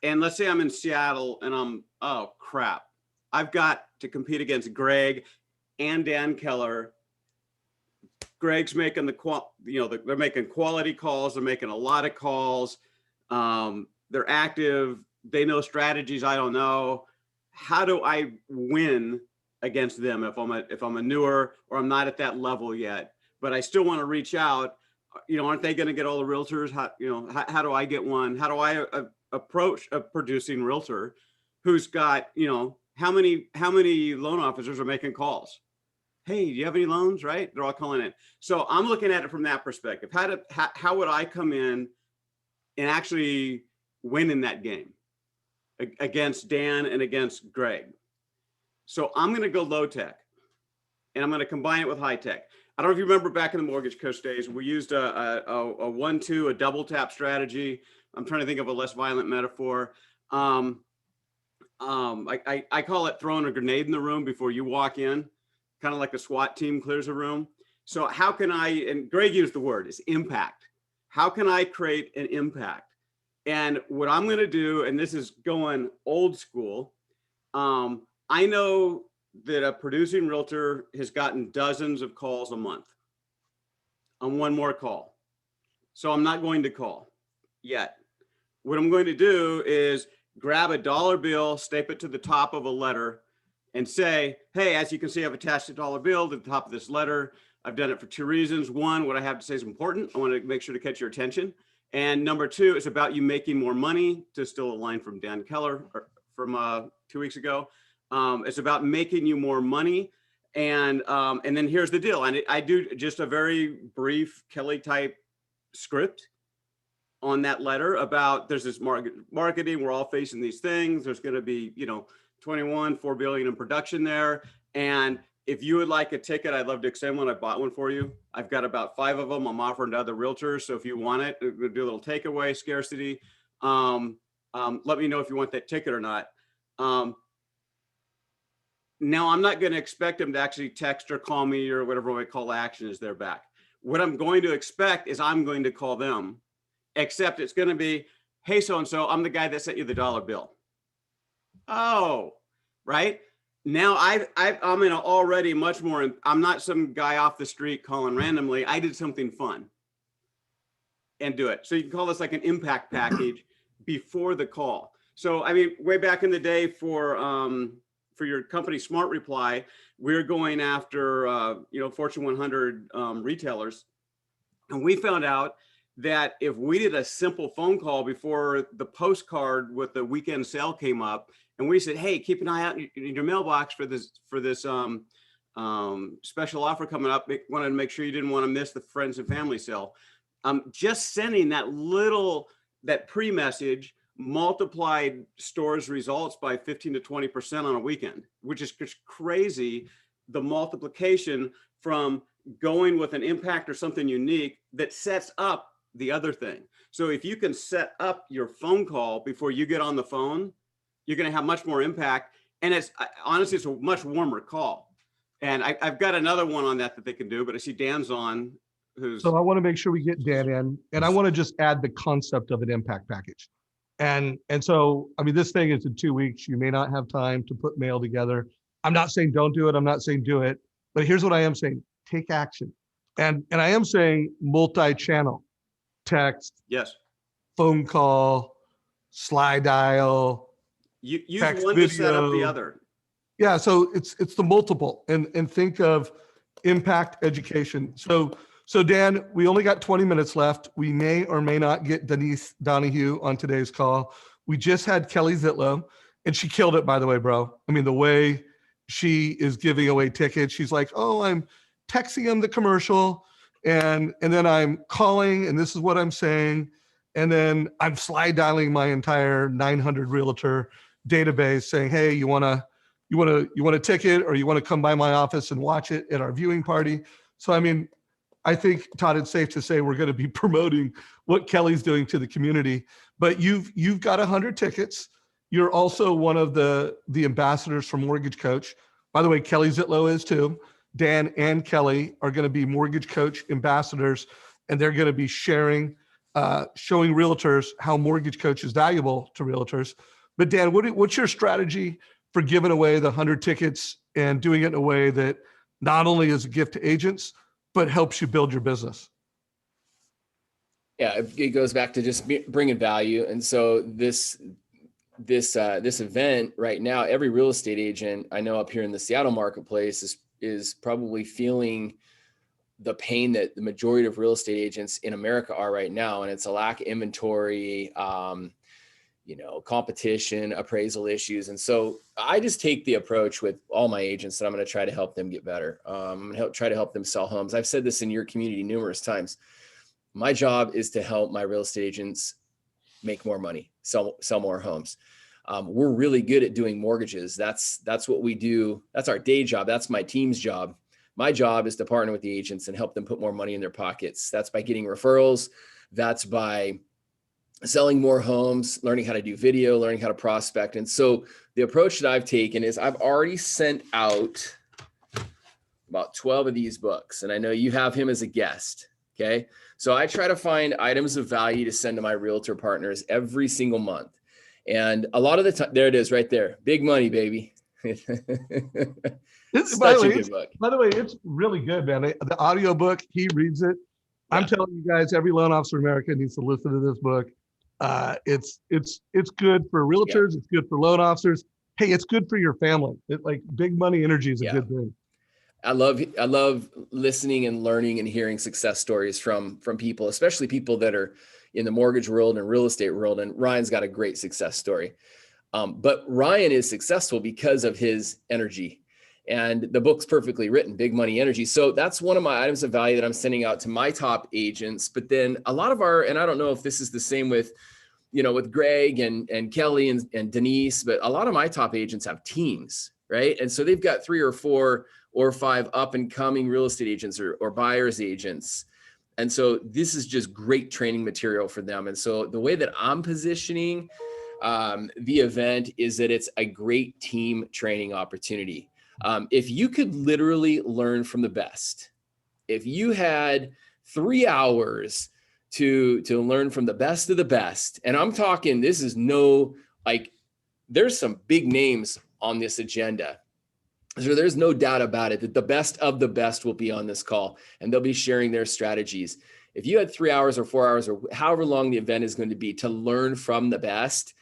And let's say I'm in Seattle and oh crap, I've got to compete against Greg and Dan Keller. Greg's making they're making quality calls. They're making a lot of calls. They're active. They know strategies I don't know. How do I win against them if I'm a newer or I'm not at that level yet? But I still want to reach out. Aren't they going to get all the realtors? How do I get one? How do I approach a producing realtor who's got how many loan officers are making calls? Hey, do you have any loans? Right? They're all calling in. So I'm looking at it from that perspective. How would I come in and actually win in that game against Dan and against Greg? So I'm going to go low tech and I'm going to combine it with high tech. I don't know if you remember back in the mortgage coach days, we used a 1-2, a double tap strategy. I'm trying to think of a less violent metaphor. I call it throwing a grenade in the room before you walk in, kind of like a SWAT team clears a room. So how can and Greg used the word, is impact. How can I create an impact? And what I'm going to do, and this is going old school, I know that a producing realtor has gotten dozens of calls a month on one more call. So I'm not going to call yet. What I'm going to do is grab a dollar bill, staple it to the top of a letter and say, hey, as you can see, I've attached a dollar bill to the top of this letter. I've done it for 2 reasons. One, what I have to say is important. I want to make sure to catch your attention. And number 2, it's about you making more money, to steal a line from Dan Keller from 2 weeks ago. It's about making you more money. And then here's the deal. I do just a very brief Kelly type script on that letter about there's this marketing. We're all facing these things. There's going to be, 4 billion in production there. And if you would like a ticket, I'd love to extend one. I bought one for you. I've got about 5 of them. I'm offering to other realtors. So if you want it, we'll do a little takeaway scarcity. Let me know if you want that ticket or not. Now I'm not going to expect them to actually text or call me or whatever we call action is their back. What I'm going to expect is I'm going to call them, except it's going to be, hey, so-and-so, I'm the guy that sent you the dollar bill. Oh, right. Now I'm in already much more, I'm not some guy off the street calling randomly. I did something fun and do it. So you can call this like an impact package before the call. So, I mean, way back in the day for your company Smart Reply, we're going after, Fortune 100 retailers. And we found out that if we did a simple phone call before the postcard with the weekend sale came up, and we said, hey, keep an eye out in your mailbox for this special offer coming up. Wanted to make sure you didn't want to miss the friends and family sale. Just sending that pre-message multiplied stores results by 15 to 20% on a weekend, which is just crazy. The multiplication from going with an impact or something unique that sets up the other thing. So if you can set up your phone call before you get on the phone, you're going to have much more impact. And it's honestly, it's a much warmer call. And I've got another one on that they can do, but I see Dan's on. So I want to make sure we get Dan in, and I want to just add the concept of an impact package. And so, I mean, this thing is in 2 weeks. You may not have time to put mail together. I'm not saying don't do it. I'm not saying do it, but here's what I am saying: take action. And I am saying multi-channel, text, yes, phone call, Slydial. You use one to set up the other. Yeah, so it's the multiple, and think of impact education. So Dan, we only got 20 minutes left. We may or may not get Denise Donahue on today's call. We just had Kelly Zitlow, and she killed it, by the way, bro. I mean, the way she is giving away tickets, she's like, oh, I'm texting him the commercial, and then I'm calling, and this is what I'm saying, and then I'm slide dialing my entire 900 realtor database saying, hey, you want a ticket, or you want to come by my office and watch it at our viewing party? So, I mean, I think, Todd, it's safe to say we're going to be promoting what Kelly's doing to the community, but you've got 100 tickets. You're also one of the ambassadors for Mortgage Coach. By the way, Kelly Zitlow is too. Dan and Kelly are going to be Mortgage Coach ambassadors, and they're going to be showing realtors how Mortgage Coach is valuable to realtors. But Dan, what's your strategy for giving away the 100 tickets and doing it in a way that not only is a gift to agents, but helps you build your business? Yeah, it goes back to just bringing value. And so this event right now, every real estate agent I know up here in the Seattle marketplace is probably feeling the pain that the majority of real estate agents in America are right now. And it's a lack of inventory, competition, appraisal issues. And so I just take the approach with all my agents that I'm going to try to help them get better. I'm going to try to help them sell homes. I've said this in your community numerous times. My job is to help my real estate agents make more money, sell more homes. We're really good at doing mortgages. That's what we do. That's our day job. That's my team's job. My job is to partner with the agents and help them put more money in their pockets. That's by getting referrals. That's by selling more homes, learning how to do video, learning how to prospect. And so the approach that I've taken is I've already sent out about 12 of these books. And I know you have him as a guest. Okay. So I try to find items of value to send to my realtor partners every single month. And a lot of the time, there it is right there. Big money, baby. By the way, it's really good, man. The audio book, he reads it. Yeah. I'm telling you guys, every loan officer in America needs to listen to this book. It's good for realtors. Yeah. It's good for loan officers. Hey, it's good for your family. Big money energy is a good thing. I love listening and learning and hearing success stories from people, especially people that are in the mortgage world and real estate world. And Ryan's got a great success story. But Ryan is successful because of his energy. And the book's perfectly written, Big Money Energy. So that's one of my items of value that I'm sending out to my top agents. But then a lot of and I don't know if this is the same with Greg and Kelly and Denise, but a lot of my top agents have teams, right? And so they've got 3 or 4 or 5 up and coming real estate agents or buyer's agents. And so this is just great training material for them. And so the way that I'm positioning the event is that it's a great team training opportunity. If you could literally learn from the best, if you had 3 hours to learn from the best of the best, and I'm talking, this is there's some big names on this agenda. So there's no doubt about it that the best of the best will be on this call, and they'll be sharing their strategies. If you had 3 hours or 4 hours or however long the event is going to be to learn from the best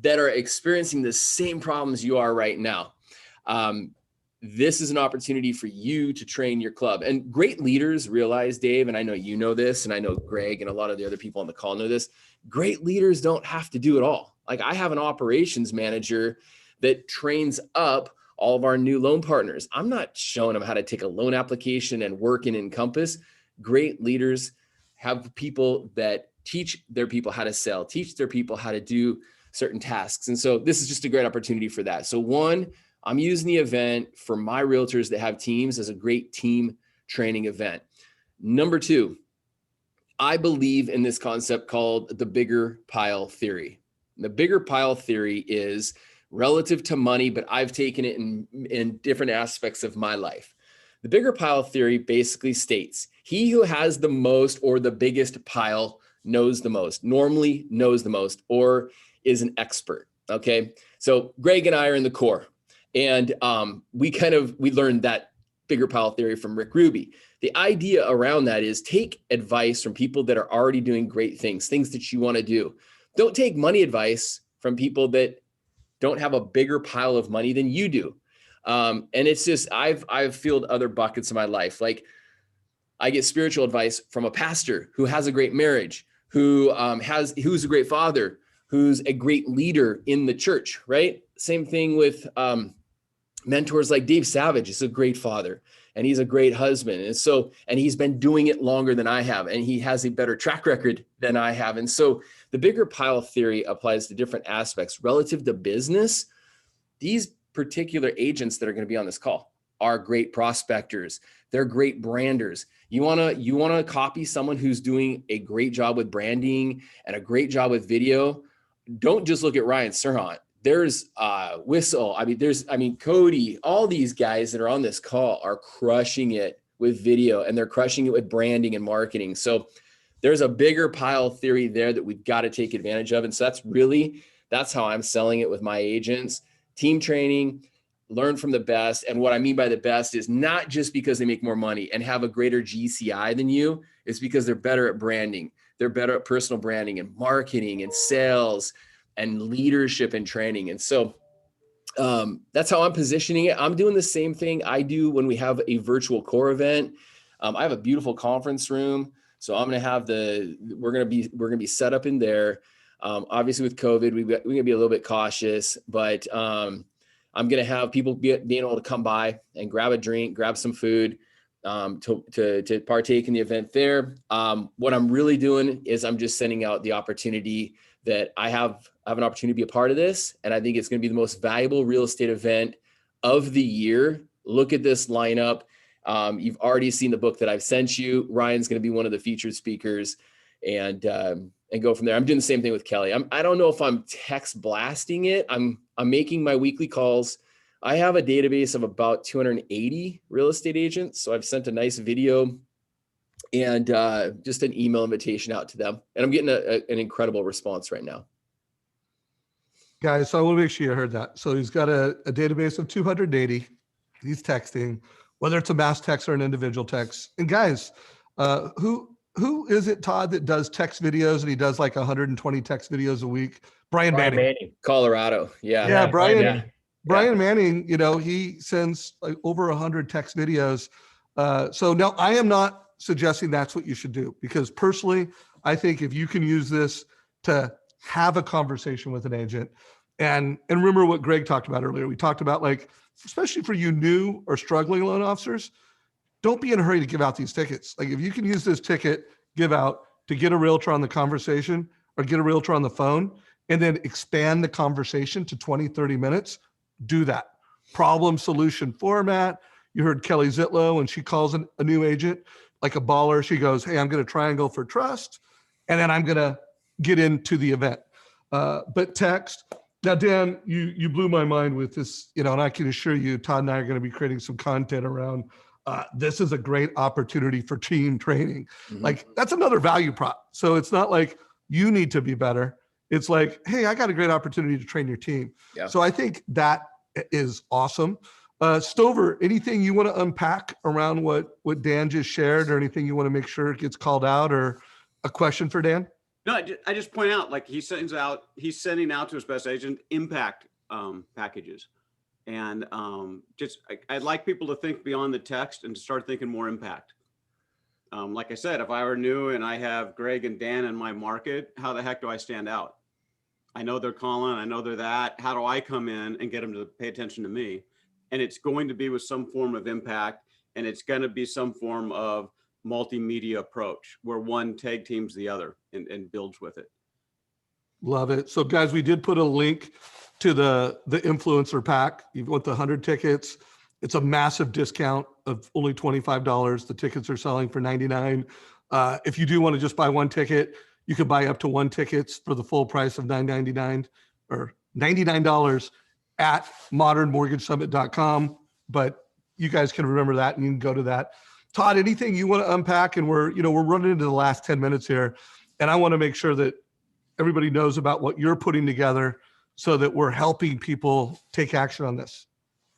that are experiencing the same problems you are right now, this is an opportunity for you to train your club. And great leaders realize, Dave, and I know you know this, and I know Greg and a lot of the other people on the call know this, great leaders don't have to do it all. Like, I have an operations manager that trains up all of our new loan partners. I'm not showing them how to take a loan application and work in Encompass. Great leaders have people that teach their people how to sell, teach their people how to do certain tasks. And so this is just a great opportunity for that. So one, I'm using the event for my realtors that have teams as a great team training event. Number two, I believe in this concept called the bigger pile theory. The bigger pile theory is relative to money, but I've taken it in different aspects of my life. The bigger pile theory basically states he who has the most or the biggest pile knows the most, normally knows the most, or is an expert. Okay. So Greg and I are in the core, and we learned that bigger pile theory from Rick Ruby. The idea around that is take advice from people that are already doing great things that you want to do. Don't take money advice from people that don't have a bigger pile of money than you do. And it's just, I've filled other buckets in my life. Like, I get spiritual advice from a pastor who has a great marriage, who's a great father, who's a great leader in the church, right? Same thing with mentors like Dave Savage is a great father, and he's a great husband. And he's been doing it longer than I have, and he has a better track record than I have. And so the bigger pile theory applies to different aspects relative to business. These particular agents that are going to be on this call are great prospectors. They're great branders. You want to copy someone who's doing a great job with branding and a great job with video. Don't just look at Ryan Serhant. There's Whistle. Cody, all these guys that are on this call are crushing it with video, and they're crushing it with branding and marketing. So there's a bigger pile theory there that we've got to take advantage of. And so that's how I'm selling it with my agents. Team training, learn from the best. And what I mean by the best is not just because they make more money and have a greater GCI than you, it's because they're better at branding. They're better at personal branding and marketing and sales and leadership and training. And so that's how I'm positioning it. I'm doing the same thing I do when we have a virtual core event. I have a beautiful conference room. So I'm going to have we're going to be set up in there. Obviously with COVID, we're going to be a little bit cautious, but I'm going to have people being able to come by and grab a drink, grab some food, to partake in the event there. What I'm really doing is I'm just sending out the opportunity that I have an opportunity to be a part of this. And I think it's going to be the most valuable real estate event of the year. Look at this lineup. You've already seen the book that I've sent you. Ryan's going to be one of the featured speakers, and go from there. I'm doing the same thing with Kelly. I don't know if I'm text blasting it. I'm making my weekly calls. I have a database of about 280 real estate agents. So I've sent a nice video and just an email invitation out to them. And I'm getting an incredible response right now. Guys, so I want to make sure you heard that. So he's got a database of 280. He's texting, whether it's a mass text or an individual text. And guys, who is it, Todd, that does text videos, and he does like 120 text videos a week? Brian Manning. Colorado. Yeah. Yeah, Brian Manning, he sends like over 100 text videos. So now I am not suggesting that's what you should do, because personally, I think if you can use this to have a conversation with an agent, and remember what Greg talked about earlier, we talked about, like, especially for you new or struggling loan officers, don't be in a hurry to give out these tickets. Like, if you can use this ticket give out to get a realtor on the conversation or get a realtor on the phone, and then expand the conversation to 20, 30 minutes, do that. Problem solution format. You heard Kelly Zitlow, when she calls a new agent like a baller, she goes, hey, I'm going to triangle for trust, and then I'm going to get into the event. But text, Now, Dan, you blew my mind with this, and I can assure you, Todd and I are going to be creating some content around this is a great opportunity for team training. Mhm. Like, that's another value prop. So it's not like you need to be better. It's like, hey, I got a great opportunity to train your team. Yeah. So I think that is awesome. Stover, anything you want to unpack around what Dan just shared, or anything you want to make sure it gets called out, or a question for Dan? No, I just point out, like, he's sending out to his best agent impact packages. And I'd like people to think beyond the text and to start thinking more impact. Like I said, if I were new and I have Greg and Dan in my market, how the heck do I stand out? I know they're calling, I know they're that. How do I come in and get them to pay attention to me? And it's going to be with some form of impact, and it's going to be some form of multimedia approach where one tag teams the other and builds with it. Love it. So guys, we did put a link to the influencer pack. You want the 100 tickets. It's a massive discount of only $25. The tickets are selling for $99. If you do want to just buy one ticket, you could buy up to one tickets for the full price of $9.99 or $99 at modernmortgagesummit.com. But you guys can remember that and you can go to that. Todd, anything you want to unpack? And we're running into the last 10 minutes here. And I want to make sure that everybody knows about what you're putting together so that we're helping people take action on this.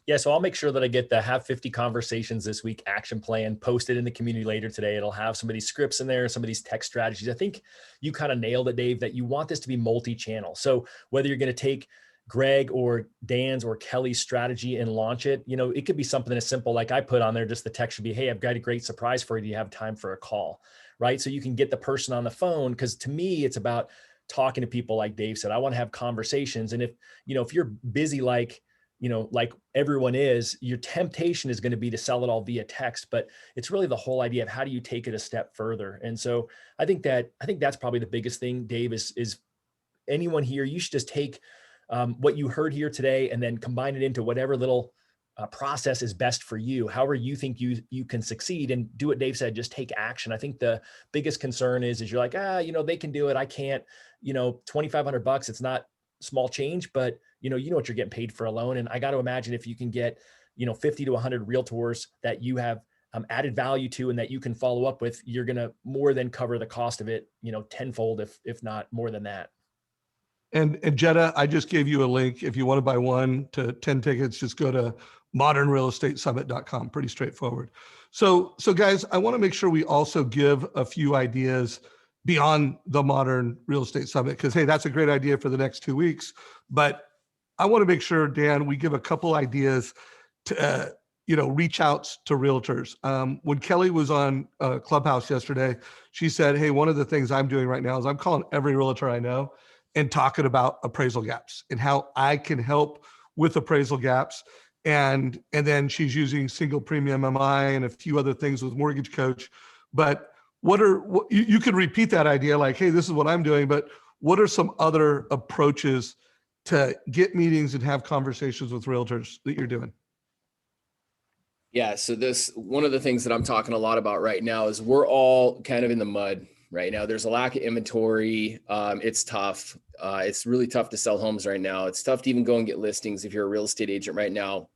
Yeah, so I'll make sure that I get the Have 50 Conversations This Week action plan posted in the community later today. It'll have some of these scripts in there, some of these text strategies. I think you kind of nailed it, Dave, that you want this to be multi-channel. So whether you're going to take Greg or Dan's or Kelly's strategy and launch it, it could be something as simple like I put on there. Just the text should be, hey, I've got a great surprise for you. Do you have time for a call? Right? So you can get the person on the phone, because to me, it's about talking to people. Like Dave said, I want to have conversations. And if you're busy, like everyone is, your temptation is going to be to sell it all via text, but it's really the whole idea of how do you take it a step further. And so I think that's probably the biggest thing, Dave, is anyone here, you should just take what you heard here today and then combine it into whatever little process is best for you, however you think you can succeed, and do what Dave said, just take action. I think the biggest concern is you're like, they can do it, I can't. $2,500, it's not small change, but you know what you're getting paid for a loan. And I got to imagine if you can get 50 to 100 realtors that you have added value to and that you can follow up with, you're going to more than cover the cost of it, tenfold, if not more than that. And Jetta, I just gave you a link. If you want to buy 1 to 10 tickets, just go to modernrealestatesummit.com. Pretty straightforward. So guys, I want to make sure we also give a few ideas beyond the Modern Real Estate Summit, because, hey, that's a great idea for the next 2 weeks. But I want to make sure, Dan, we give a couple ideas to, reach outs to realtors. When Kelly was on Clubhouse yesterday, she said, hey, one of the things I'm doing right now is I'm calling every realtor I know and talking about appraisal gaps and how I can help with appraisal gaps. And then she's using single premium MI and a few other things with Mortgage Coach. But you could repeat that idea, like, hey, this is what I'm doing, but what are some other approaches to get meetings and have conversations with realtors that you're doing? Yeah, so one of the things that I'm talking a lot about right now is we're all kind of in the mud right now. There's a lack of inventory. It's tough. It's really tough to sell homes right now. It's tough to even go and get listings if you're a real estate agent right now,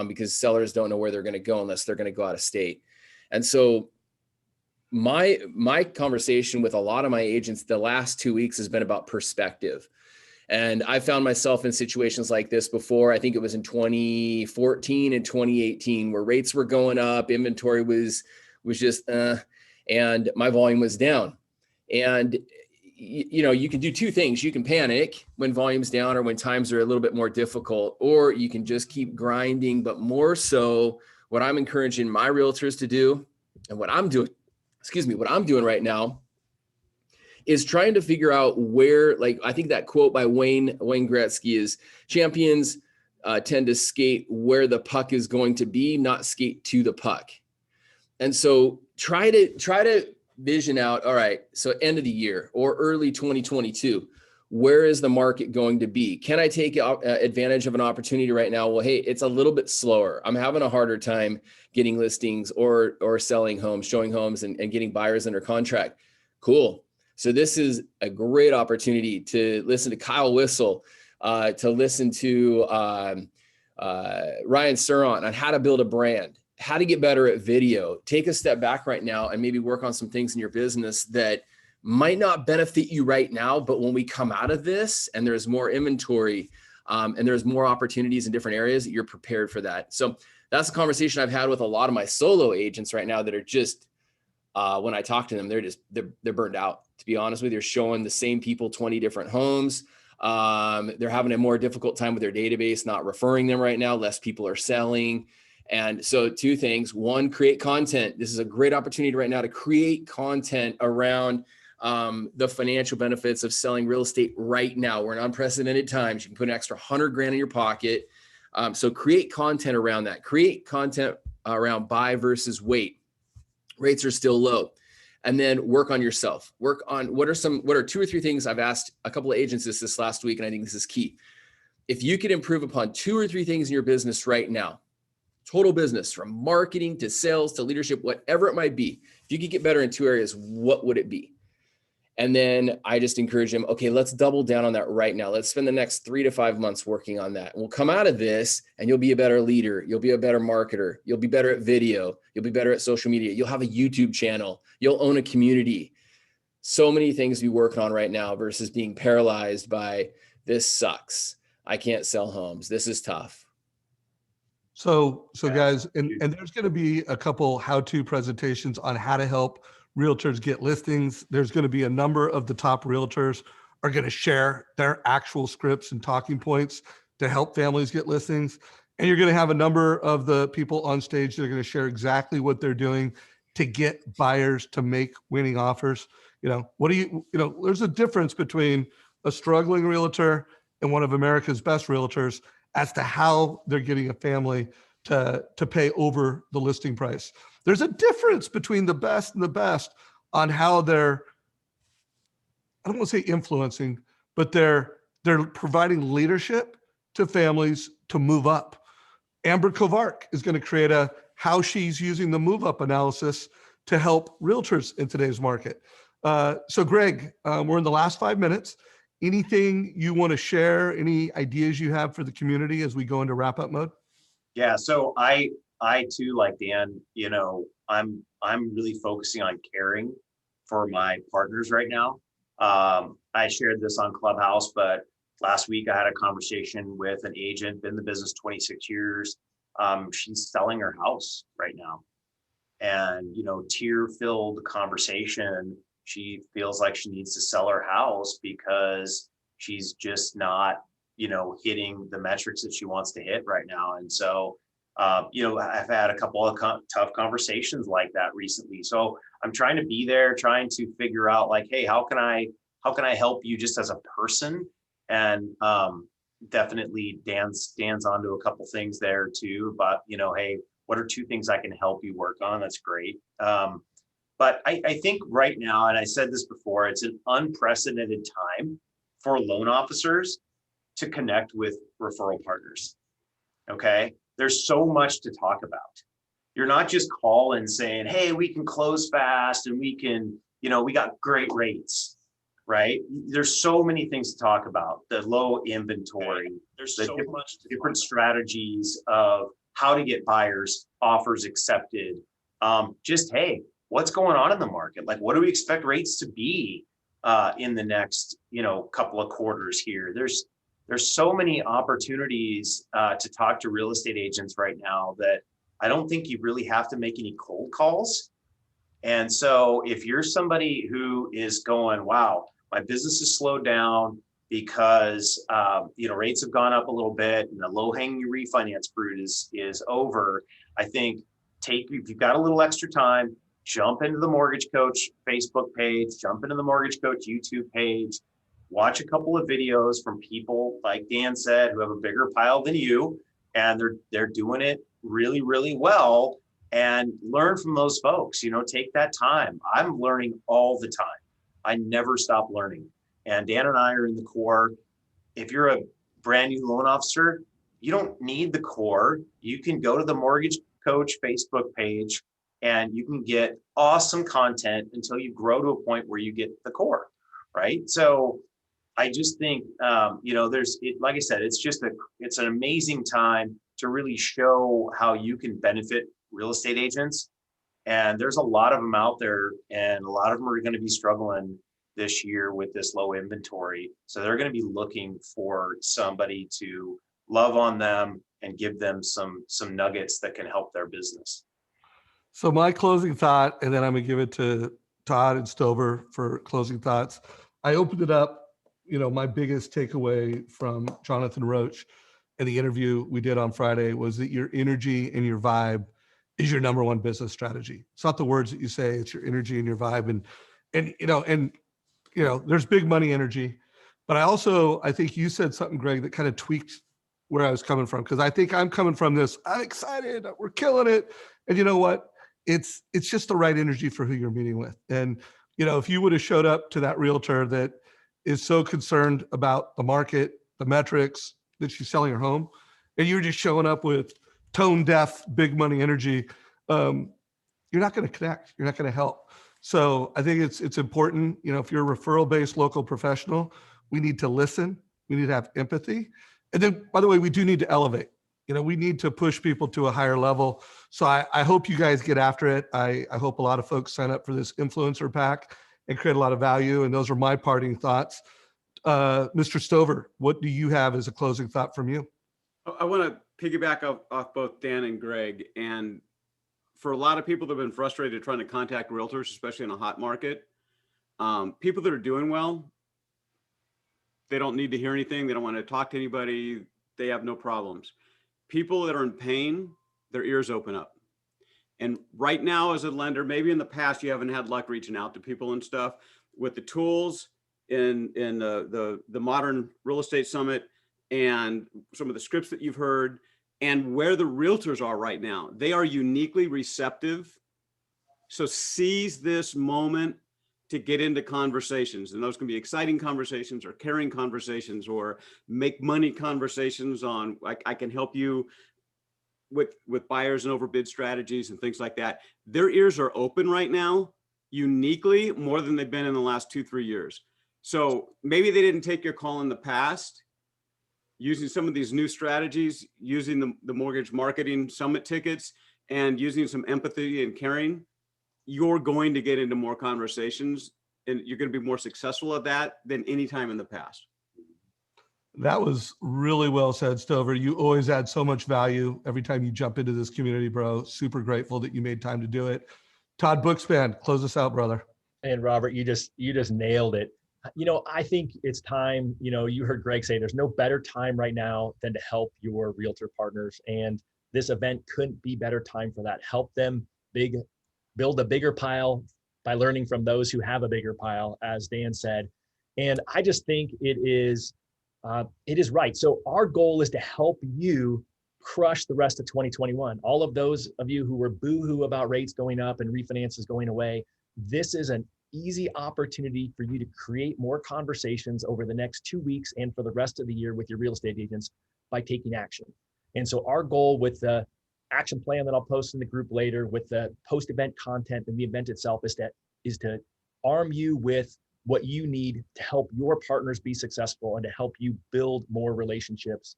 because sellers don't know where they're going to go unless they're going to go out of state. And so my conversation with a lot of my agents the last 2 weeks has been about perspective. And I found myself in situations like this before. I think it was in 2014 and 2018 where rates were going up, inventory was just, and my volume was down. And, you can do two things. You can panic when volume's down or when times are a little bit more difficult, or you can just keep grinding. But more so, what I'm encouraging my realtors to do, and what I'm doing right now, is trying to figure out where, like, I think that quote by Wayne Gretzky is, champions tend to skate where the puck is going to be, not skate to the puck. And so try to vision out, all right, so end of the year or early 2022, where is the market going to be? Can I take advantage of an opportunity right now? Well, hey, it's a little bit slower. I'm having a harder time getting listings or selling homes, showing homes and getting buyers under contract. Cool. So this is a great opportunity to listen to Kyle Whissel to listen to Ryan Suron on how to build a brand, how to get better at video. Take a step back right now and maybe work on some things in your business that might not benefit you right now, but when we come out of this and there's more inventory and there's more opportunities in different areas, you're prepared for that. So that's a conversation I've had with a lot of my solo agents right now that are just, when I talk to them, they're burned out. To be honest with you, they're showing the same people 20 different homes. They're having a more difficult time with their database, not referring them right now. Less people are selling. And so 2 things. 1, create content. This is a great opportunity right now to create content around the financial benefits of selling real estate right now. We're in unprecedented times. You can put an extra $100,000 in your pocket. So create content around that. Create content around buy versus wait. Rates are still low. And then work on yourself. Work on what are 2 or 3 things I've asked a couple of agents this last week, and I think this is key. If you could improve upon 2 or 3 things in your business right now, total business, from marketing to sales to leadership, whatever it might be, if you could get better in 2 areas, what would it be? And then I just encourage them, okay, let's double down on that right now. Let's spend the next 3 to 5 months working on that. We'll come out of this and you'll be a better leader. You'll be a better marketer. You'll be better at video. You'll be better at social media. You'll have a YouTube channel. You'll own a community. So many things to be working on right now versus being paralyzed by this sucks. I can't sell homes. This is tough. So guys, and there's going to be a couple how-to presentations on how to help realtors get listings. There's going to be a number of the top realtors are going to share their actual scripts and talking points to help families get listings. And you're going to have a number of the people on stage that are going to share exactly what they're doing to get buyers to make winning offers. There's a difference between a struggling realtor and one of America's best realtors as to how they're getting a family to pay over the listing price. There's a difference between the best and the best on how they're, I don't want to say influencing, but they're providing leadership to families to move up. Amber Kovark is going to create a how she's using the move up analysis to help realtors in today's market. So Greg, we're in the last 5 minutes. Anything you want to share? Any ideas you have for the community as we go into wrap up mode? Yeah, so I too, like Dan, I'm really focusing on caring for my partners right now. I shared this on Clubhouse, but last week I had a conversation with an agent, been in the business 26 years. She's selling her house right now. And, tear-filled conversation. She feels like she needs to sell her house because she's just not, hitting the metrics that she wants to hit right now. And so, I've had a couple of tough conversations like that recently. So I'm trying to be there, trying to figure out like, hey, how can I help you just as a person? And definitely Dan stands onto a couple things there too. But hey, what are 2 things I can help you work on? That's great. But I think right now, and I said this before, it's an unprecedented time for loan officers to connect with referral partners. Okay. There's so much to talk about. You're not just calling saying, hey, we can close fast and we can, we got great rates, right? There's so many things to talk about. The low inventory, there's so much different strategies of how to get buyers, offers accepted. Just, hey, what's going on in the market? Like, what do we expect rates to be in the next, couple of quarters here? There's so many opportunities to talk to real estate agents right now that I don't think you really have to make any cold calls. And so if you're somebody who is going, wow, my business has slowed down because rates have gone up a little bit and the low-hanging refinance fruit is over, I think if you've got a little extra time, jump into the Mortgage Coach Facebook page, jump into the Mortgage Coach YouTube page, watch a couple of videos from people, like Dan said, who have a bigger pile than you, and they're doing it really, really well, and learn from those folks. Take that time. I'm learning all the time. I never stop learning. And Dan and I are in the core. If you're a brand new loan officer, you don't need the core. You can go to the Mortgage Coach Facebook page and you can get awesome content until you grow to a point where you get the core, right? So I just think, like I said, it's an amazing time to really show how you can benefit real estate agents. And there's a lot of them out there, and a lot of them are going to be struggling this year with this low inventory. So they're going to be looking for somebody to love on them and give them some nuggets that can help their business. So my closing thought, and then I'm gonna give it to Todd and Stover for closing thoughts. I opened it up, my biggest takeaway from Jonathan Roach and the interview we did on Friday was that your energy and your vibe is your number one business strategy. It's not the words that you say, it's your energy and your vibe. And there's big money energy, but I think you said something, Greg, that kind of tweaked where I was coming from. Cause I think I'm coming from this, I'm excited, we're killing it. And you know what? It's just the right energy for who you're meeting with. And, if you would have showed up to that realtor that is so concerned about the market, the metrics that she's selling her home, and you're just showing up with tone deaf, big money energy, you're not going to connect. You're not going to help. So I think it's important, if you're a referral-based local professional, we need to listen. We need to have empathy. And then, by the way, we do need to elevate. We need to push people to a higher level. So I hope you guys get after it. I hope a lot of folks sign up for this influencer pack and create a lot of value. And those are my parting thoughts. Mr. Stover, what do you have as a closing thought from you? I want to piggyback off both Dan and Greg. And for a lot of people that have been frustrated trying to contact realtors, especially in a hot market, people that are doing well, they don't need to hear anything. They don't want to talk to anybody. They have no problems. People that are in pain, their ears open up. And right now as a lender, maybe in the past, you haven't had luck reaching out to people and stuff. With the tools in the Modern Real Estate Summit and some of the scripts that you've heard and where the realtors are right now, they are uniquely receptive. So seize this moment to get into conversations, and those can be exciting conversations or caring conversations or make money conversations on, I can help you with buyers and overbid strategies and things like that. Their ears are open right now, uniquely more than they've been in the last 2-3 years. So maybe they didn't take your call in the past. Using some of these new strategies, using the mortgage marketing summit tickets and using some empathy and caring, you're going to get into more conversations and you're going to be more successful at that than any time in the past. That was really well said, Stover. You always add so much value every time you jump into this community, bro. Super grateful that you made time to do it. Todd Bookspan, close us out, brother. And Robert, you just nailed it. I think it's time, you heard Greg say there's no better time right now than to help your realtor partners. And this event couldn't be better time for that. Help them build a bigger pile by learning from those who have a bigger pile, as Dan said. And I just think it is right. So our goal is to help you crush the rest of 2021. All of those of you who were boo-hoo about rates going up and refinances going away, this is an easy opportunity for you to create more conversations over the next 2 weeks and for the rest of the year with your real estate agents by taking action. And so our goal with the action plan that I'll post in the group later, with the post-event content and the event itself, is to arm you with what you need to help your partners be successful and to help you build more relationships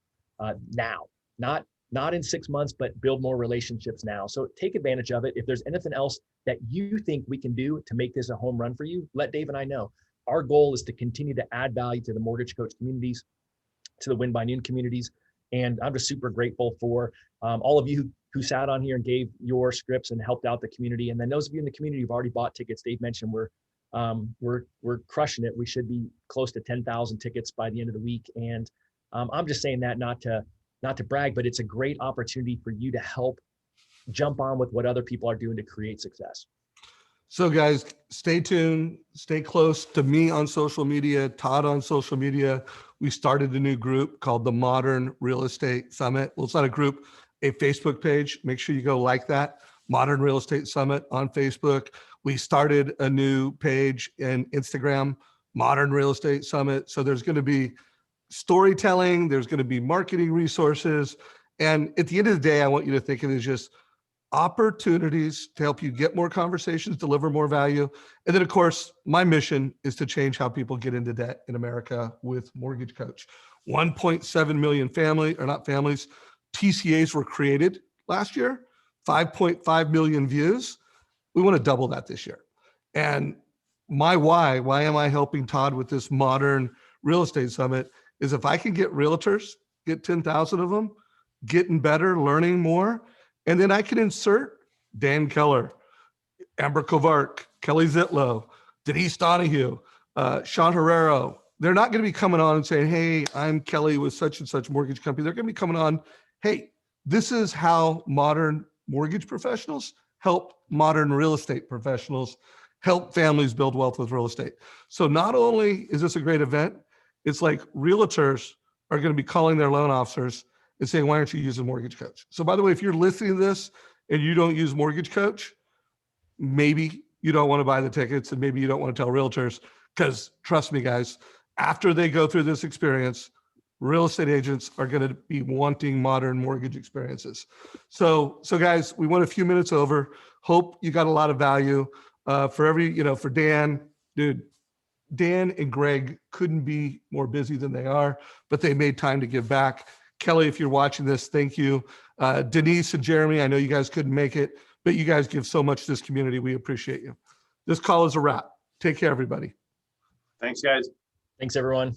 now, not in 6 months, but build more relationships now. So take advantage of it. If there's anything else that you think we can do to make this a home run for you, let Dave and I know. Our goal is to continue to add value to the mortgage coach communities, to the Win by Noon communities. And I'm just super grateful for all of you who sat on here and gave your scripts and helped out the community. And then those of you in the community who've already bought tickets, Dave mentioned we're crushing it. We should be close to 10,000 tickets by the end of the week. And I'm just saying that not to brag, but it's a great opportunity for you to help jump on with what other people are doing to create success. So guys, stay tuned, stay close to me on social media, Todd on social media. We started a new group called the Modern Real Estate Summit. Well, it's not a group, a Facebook page. Make sure you go like that, Modern Real Estate Summit on Facebook. We started a new page in Instagram, Modern Real Estate Summit. So there's going to be storytelling, there's going to be marketing resources. And at the end of the day, I want you to think of it as just opportunities to help you get more conversations, deliver more value. And then, of course, my mission is to change how people get into debt in America with Mortgage Coach. 1.7 million TCAs were created last year, 5.5 million views. We want to double that this year. And my why am I helping Todd with this modern real estate summit is if I can get realtors, get 10,000 of them, getting better, learning more, and then I can insert Dan Keller, Amber Kovark, Kelly Zitlow, Denise Donahue, Sean Herrero. They're not going to be coming on and saying, hey, I'm Kelly with such and such mortgage company. They're going to be coming on, hey, this is how modern mortgage professionals help modern real estate professionals help families build wealth with real estate. So not only is this a great event, it's like realtors are going to be calling their loan officers and saying, why aren't you using Mortgage Coach? So by the way, if you're listening to this and you don't use Mortgage Coach, maybe you don't want to buy the tickets and maybe you don't want to tell realtors, because trust me, guys, after they go through this experience, real estate agents are going to be wanting modern mortgage experiences. So guys, we went a few minutes over. Hope you got a lot of value. For Dan, dude, Dan and Greg couldn't be more busy than they are, but they made time to give back. Kelly, if you're watching this, thank you. Denise and Jeremy, I know you guys couldn't make it, but you guys give so much to this community. We appreciate you. This call is a wrap. Take care, everybody. Thanks, guys. Thanks, everyone.